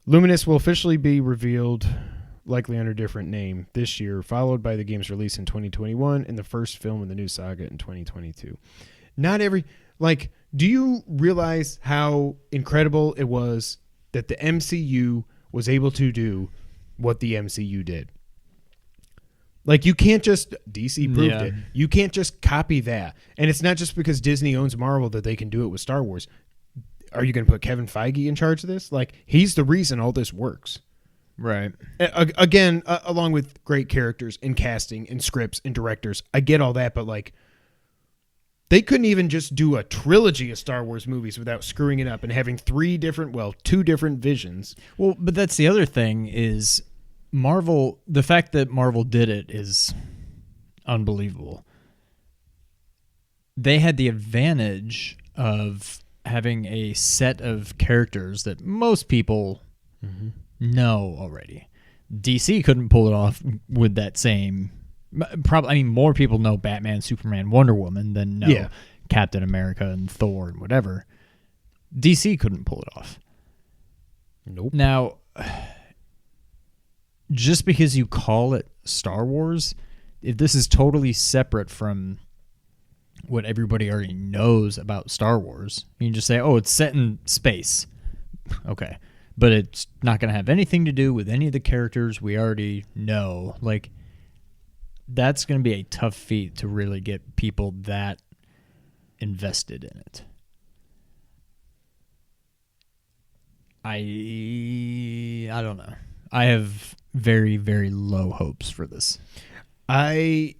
Luminous will officially be revealed, likely under a different name, this year, followed by the game's release in 2021 and the first film in the new saga in 2022. Do you realize how incredible it was that the MCU was able to do what the MCU did? Like, you can't just, DC proved it. You can't just copy that. And it's not just because Disney owns Marvel that they can do it with Star Wars. Are you going to put Kevin Feige in charge of this? Like, he's the reason all this works. Right. Again, along with great characters and casting and scripts and directors. I get all that, but like, they couldn't even just do a trilogy of Star Wars movies without screwing it up and having two different visions. Well, but that's the other thing is Marvel, the fact that Marvel did it is unbelievable. They had the advantage of having a set of characters that most people know already. DC couldn't pull it off with that same. Probably, I mean, more people know Batman, Superman, Wonder Woman than know Captain America and Thor and whatever. DC couldn't pull it off. Nope. Now, just because you call it Star Wars, if this is totally separate from what everybody already knows about Star Wars. You can just say, oh, it's set in space. Okay. But it's not going to have anything to do with any of the characters we already know. Like, that's going to be a tough feat to really get people that invested in it. I don't know. I have very, very low hopes for this. I've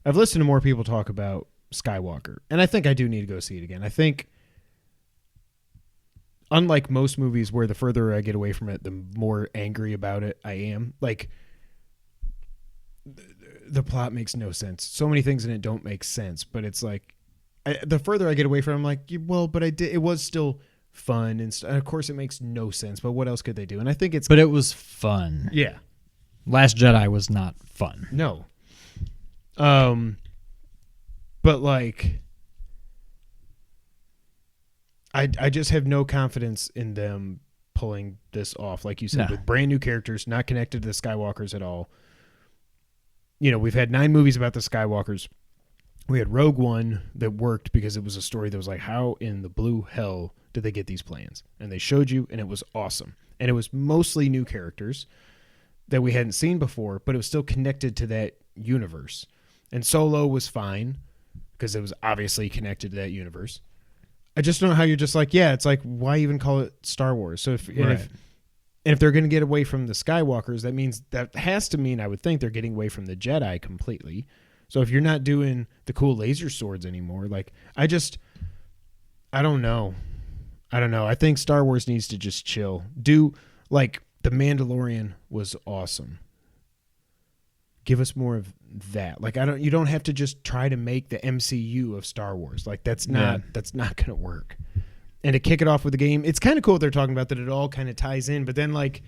listened to more people talk about Skywalker, and I think I do need to go see it again. I think, unlike most movies where the further I get away from it, the more angry about it I am. Like, the plot makes no sense. So many things in it don't make sense, but it's like, the further I get away from it, I'm like, well, but it was still fun, and of course it makes no sense, but what else could they do? And I think it's... But it was fun. Yeah. Last Jedi was not fun. No. But like, I just have no confidence in them pulling this off. Like you said, with brand new characters, not connected to the Skywalkers at all. You know, we've had 9 movies about the Skywalkers. We had Rogue One that worked because it was a story that was like, how in the blue hell did they get these plans? And they showed you, and it was awesome. And it was mostly new characters that we hadn't seen before, but it was still connected to that universe. And Solo was fine because it was obviously connected to that universe. I just don't know how you're just like, yeah, it's like, why even call it Star Wars? So if they're going to get away from the Skywalkers, that has to mean, I would think, they're getting away from the Jedi completely. So if you're not doing the cool laser swords anymore, like, I don't know. I think Star Wars needs to just chill. Do, like, The Mandalorian was awesome. Give us more of that. Like, you don't have to just try to make the MCU of Star Wars. Like, that's not going to work. And to kick it off with the game, it's kind of cool what they're talking about, that it all kind of ties in. But then, like,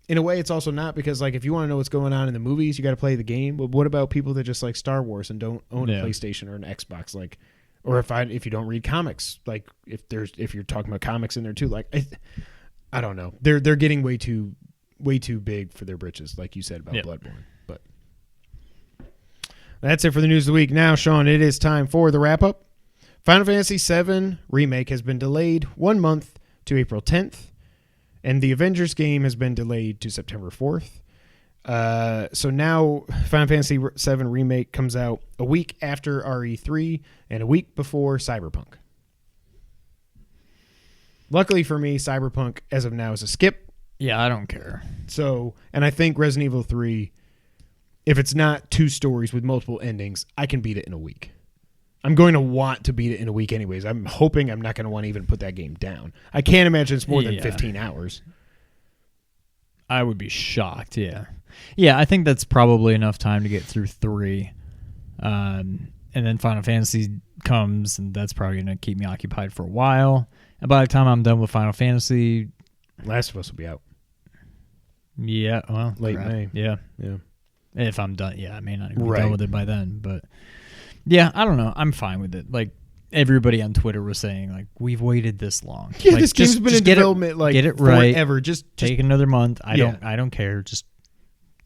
in a way, it's also not, because, like, if you want to know what's going on in the movies, you got to play the game. But what about people that just like Star Wars and don't own a PlayStation or an Xbox? Like, or if you don't read comics, like, if you're talking about comics in there too, like, I don't know. They're getting way too big for their britches, like you said about Bloodborne. But that's it for the news of the week. Now, Sean, it is time for the wrap up. Final Fantasy VII Remake has been delayed 1 month to April 10th, and the Avengers game has been delayed to September 4th. So now Final Fantasy VII Remake comes out a week after RE3 and a week before Cyberpunk. Luckily for me, Cyberpunk, as of now, is a skip. Yeah, I don't care. So, and I think Resident Evil 3, if it's not 2 stories with multiple endings, I can beat it in a week. I'm going to want to beat it in a week anyways. I'm hoping I'm not going to want to even put that game down. I can't imagine it's more than 15 hours. I would be shocked, yeah. Yeah, I think that's probably enough time to get through 3. And then Final Fantasy comes, and that's probably going to keep me occupied for a while. And by the time I'm done with Final Fantasy... Last of Us will be out. Yeah, well... Late May. Yeah. Yeah. If I'm done, I may not even be done with it by then, but... Yeah, I don't know. I'm fine with it. Like, everybody on Twitter was saying, like, we've waited this long. Yeah, like, this game's been in development, like, get it right. Forever. Just take another month. I don't care. Just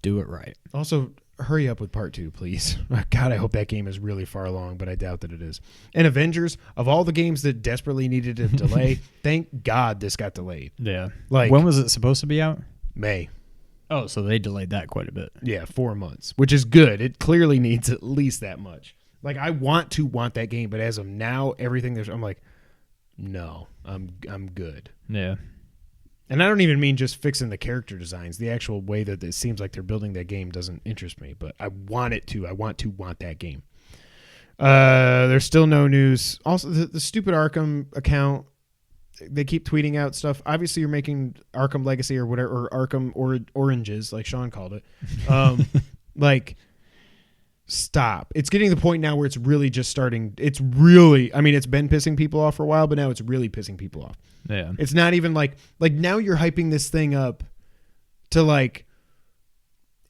do it right. Also, hurry up with part 2, please. God, I hope that game is really far along, but I doubt that it is. And Avengers, of all the games that desperately needed to delay, thank God this got delayed. Yeah. Like, when was it supposed to be out? May. Oh, so they delayed that quite a bit. Yeah, 4 months, which is good. It clearly needs at least that much. Like, I want that game, but as of now, everything I'm like, no, I'm good. Yeah. And I don't even mean just fixing the character designs. The actual way that it seems like they're building that game doesn't interest me, but I want it to. I want that game. There's still no news. Also, the stupid Arkham account, they keep tweeting out stuff. Obviously, you're making Arkham Legacy or whatever, or Arkham Oranges, like Sean called it. Like... Stop. It's getting to the point now where it's really just starting. It's really, I mean, it's been pissing people off for a while, but now it's really pissing people off. Yeah. It's not even like now you're hyping this thing up to like,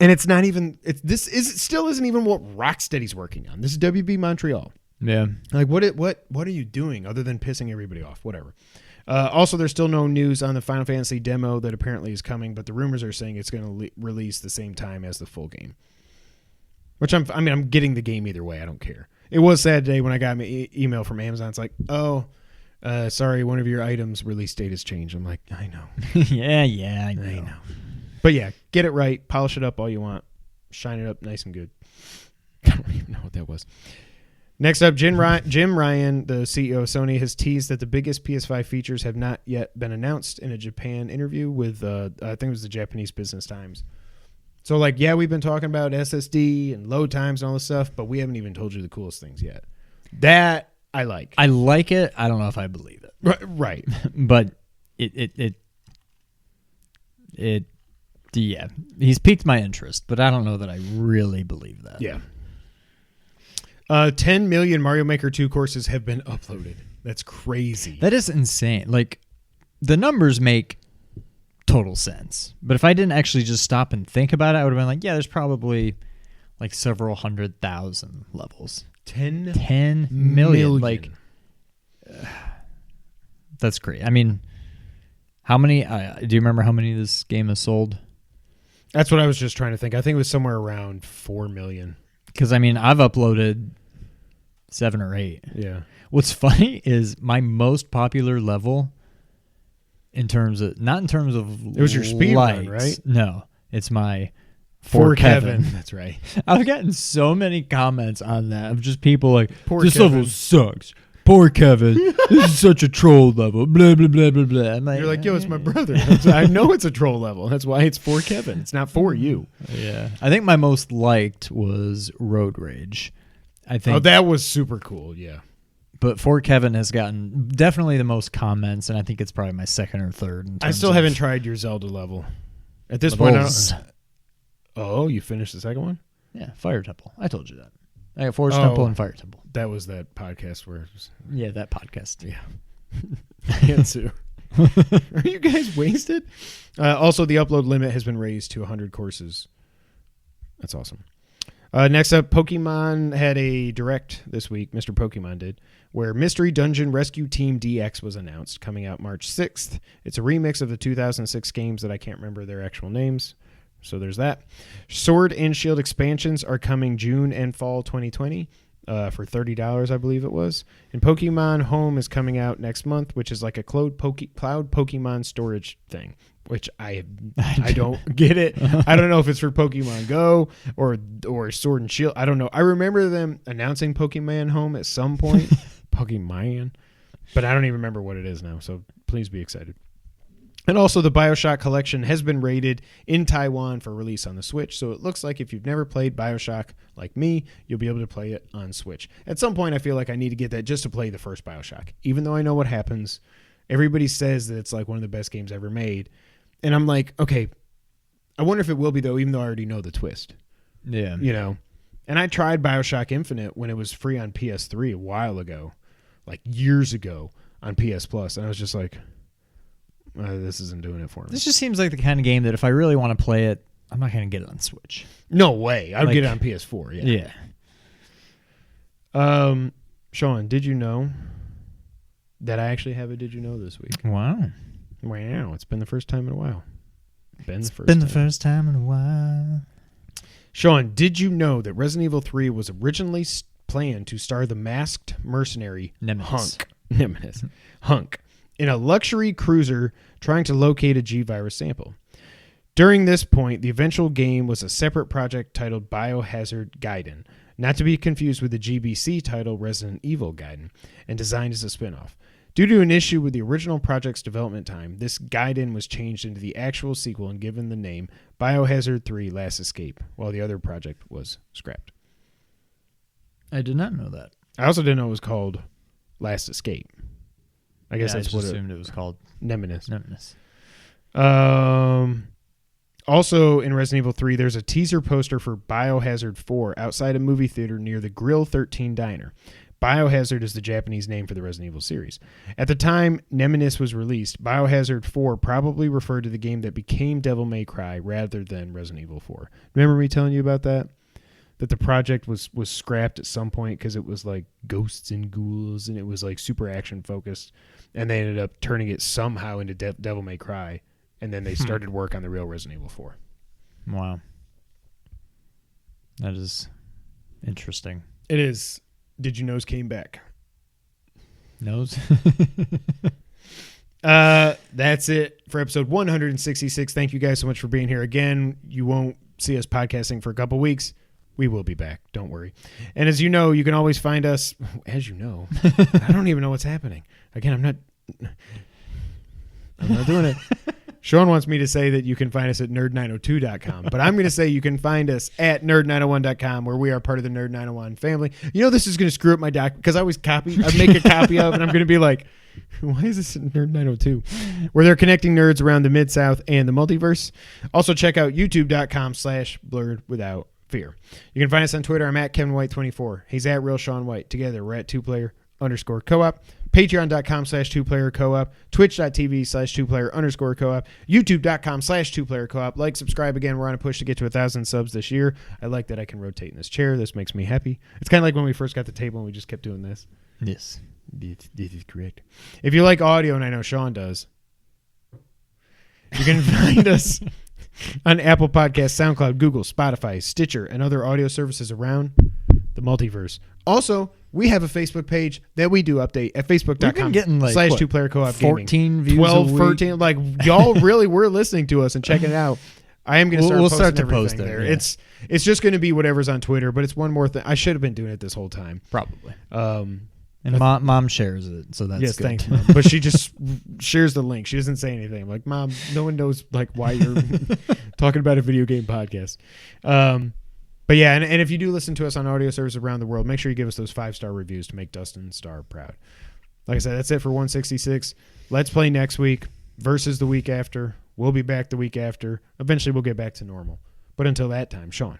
and it's not even, it still isn't even what Rocksteady's working on. This is WB Montreal. Yeah. Like what are you doing other than pissing everybody off? Whatever. Also, there's still no news on the Final Fantasy demo that apparently is coming, but the rumors are saying it's going to release the same time as the full game. Which I'm getting the game either way. I don't care. It was sad today when I got an email from Amazon. It's like, sorry, one of your items release date has changed. I'm like, I know. yeah, I know. I know. But yeah, get it right. Polish it up all you want. Shine it up nice and good. I don't even know what that was. Next up, Jim Ryan, the CEO of Sony, has teased that the biggest PS5 features have not yet been announced in a Japan interview with, I think it was the Japanese Business Times. So, like, yeah, we've been talking about SSD and load times and all this stuff, but we haven't even told you the coolest things yet. That I like. I like it. I don't know if I believe it. Right. But it yeah, he's piqued my interest, but I don't know that I really believe that. Yeah. 10 million Mario Maker 2 courses have been uploaded. That's crazy. That is insane. Like, the numbers make total sense. But if I didn't actually just stop and think about it, I would have been like, yeah, there's probably like several 100,000 levels. 10 million. Like, that's great. I mean, how many? Do you remember how many this game has sold? That's what I was just trying to think. I think it was somewhere around 4 million. Because, I mean, I've uploaded 7 or 8. Yeah. What's funny is my most popular level not in terms of it was your speed run, right? No, it's my For Kevin. That's right. I've gotten so many comments on that of just people like, this Kevin. level sucks. Poor Kevin. This is such a troll level. Blah, blah, blah, blah, blah. I'm like, you're like, yo, it's my brother. I know it's a troll level. That's why it's for Kevin. It's not for you. Yeah. I think my most liked was Road Rage. I think. Oh, that was super cool. Yeah. But For Kevin has gotten definitely the most comments, and I think it's probably my second or third. I still haven't tried your Zelda level. At this point, I don't. Oh, you finished the second one? Yeah, Fire Temple. I told you that. I got Forest Temple and Fire Temple. That was that podcast where it was... Yeah, that podcast. Yeah. Yansu. Are you guys wasted? Also, the upload limit has been raised to 100 courses. That's awesome. Next up, Pokemon had a direct this week, Mr. Pokemon did, where Mystery Dungeon Rescue Team DX was announced, coming out March 6th. It's a remix of the 2006 games that I can't remember their actual names. So there's that. Sword and Shield expansions are coming June and fall 2020 for $30, I believe it was. And Pokemon Home is coming out next month, which is like a cloud Pokemon storage thing, which I don't get it. I don't know if it's for Pokemon Go or Sword and Shield. I don't know. I remember them announcing Pokemon Home at some point. Pokemon. But I don't even remember what it is now, so please be excited. And also, the BioShock collection has been rated in Taiwan for release on the Switch, so it looks like if you've never played BioShock like me, you'll be able to play it on Switch. At some point, I feel like I need to get that just to play the first BioShock. Even though I know what happens, everybody says that it's like one of the best games ever made. And I'm like, okay, I wonder if it will be, though, even though I already know the twist. Yeah. You know? And I tried BioShock Infinite when it was free on PS3 a while ago, like years ago on PS Plus, and I was just like... this isn't doing it for me. This just seems like the kind of game that if I really want to play it, I'm not going to get it on Switch. No way. I would get it on PS4. Yeah. Sean, did you know that I actually have a Did You Know this week? Wow. It's been the first time in a while. The first time in a while. Sean, did you know that Resident Evil 3 was originally planned to star the masked mercenary Nemesis Hunk in a luxury cruiser trying to locate a G-Virus sample? During this point, the eventual game was a separate project titled Biohazard Gaiden, not to be confused with the GBC title Resident Evil Gaiden, and designed as a spin-off. Due to an issue with the original project's development time, this Gaiden was changed into the actual sequel and given the name Biohazard 3 Last Escape, while the other project was scrapped. I did not know that. I also didn't know it was called Last Escape. I guess that's what assumed it was called. Nemesis. Also, in Resident Evil 3, there's a teaser poster for Biohazard 4 outside a movie theater near the Grill 13 Diner. Biohazard is the Japanese name for the Resident Evil series. At the time Nemesis was released, Biohazard 4 probably referred to the game that became Devil May Cry rather than Resident Evil 4. Remember me telling you about that? That the project was scrapped at some point because it was like ghosts and ghouls and it was like super action focused. And they ended up turning it somehow into Devil May Cry. And then they started work on the real Resident Evil 4. Wow. That is Interesting. It is. Did you nose came back? Nose? That's it for episode 166. Thank you guys so much for being here again. You won't see us podcasting for a couple weeks. We will be back. Don't worry. And as you know, you can always find us. As you know, I don't even know what's happening. Again, I'm not doing it. Sean wants me to say that you can find us at nerd902.com, but I'm going to say you can find us at nerd901.com, where we are part of the Nerd 901 family. You know, this is going to screw up my doc because I always I make a copy of, and I'm going to be like, why is this in Nerd 902? Where they're connecting nerds around the Mid-South and the multiverse. Also, check out youtube.com/blurredwithoutfear. You can find us on Twitter. I'm at Kevin White 24. He's at Real Sean White. Together, we're at 2player_co-op. Patreon.com/2player-co-op. Twitch.tv/2player_co-op. YouTube.com/2player-co-op. Like, subscribe. Again, we're on a push to get to 1,000 subs this year. I like that I can rotate in this chair. This makes me happy. It's kind of like when we first got the table and we just kept doing this. Yes. This is correct. If you like audio, and I know Sean does, you can find us on Apple Podcasts, SoundCloud, Google, Spotify, Stitcher, and other audio services around the multiverse. Also, we have a Facebook page that we do update at facebook.com/2player-co-op 14 views 12, a week. 13. Like, y'all really were listening to us and checking it out. I am going to start We'll posting start to everything post it, there. yeah. It's just going to be whatever's on Twitter, but it's one more thing. I should have been doing it this whole time. Probably. And mom shares it, so that's yes, good. thanks, Mom. But she just shares the link. She doesn't say anything. I'm like, Mom, no one knows like why you're talking about a video game podcast. But yeah, and if you do listen to us on audio services around the world, make sure you give us those 5-star reviews to make Dustin Starr proud. Like I said, that's it for 166. Let's play next week versus the week after. We'll be back the week after. Eventually, we'll get back to normal. But until that time, Sean,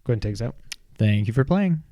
go ahead and take us out. Thank you for playing.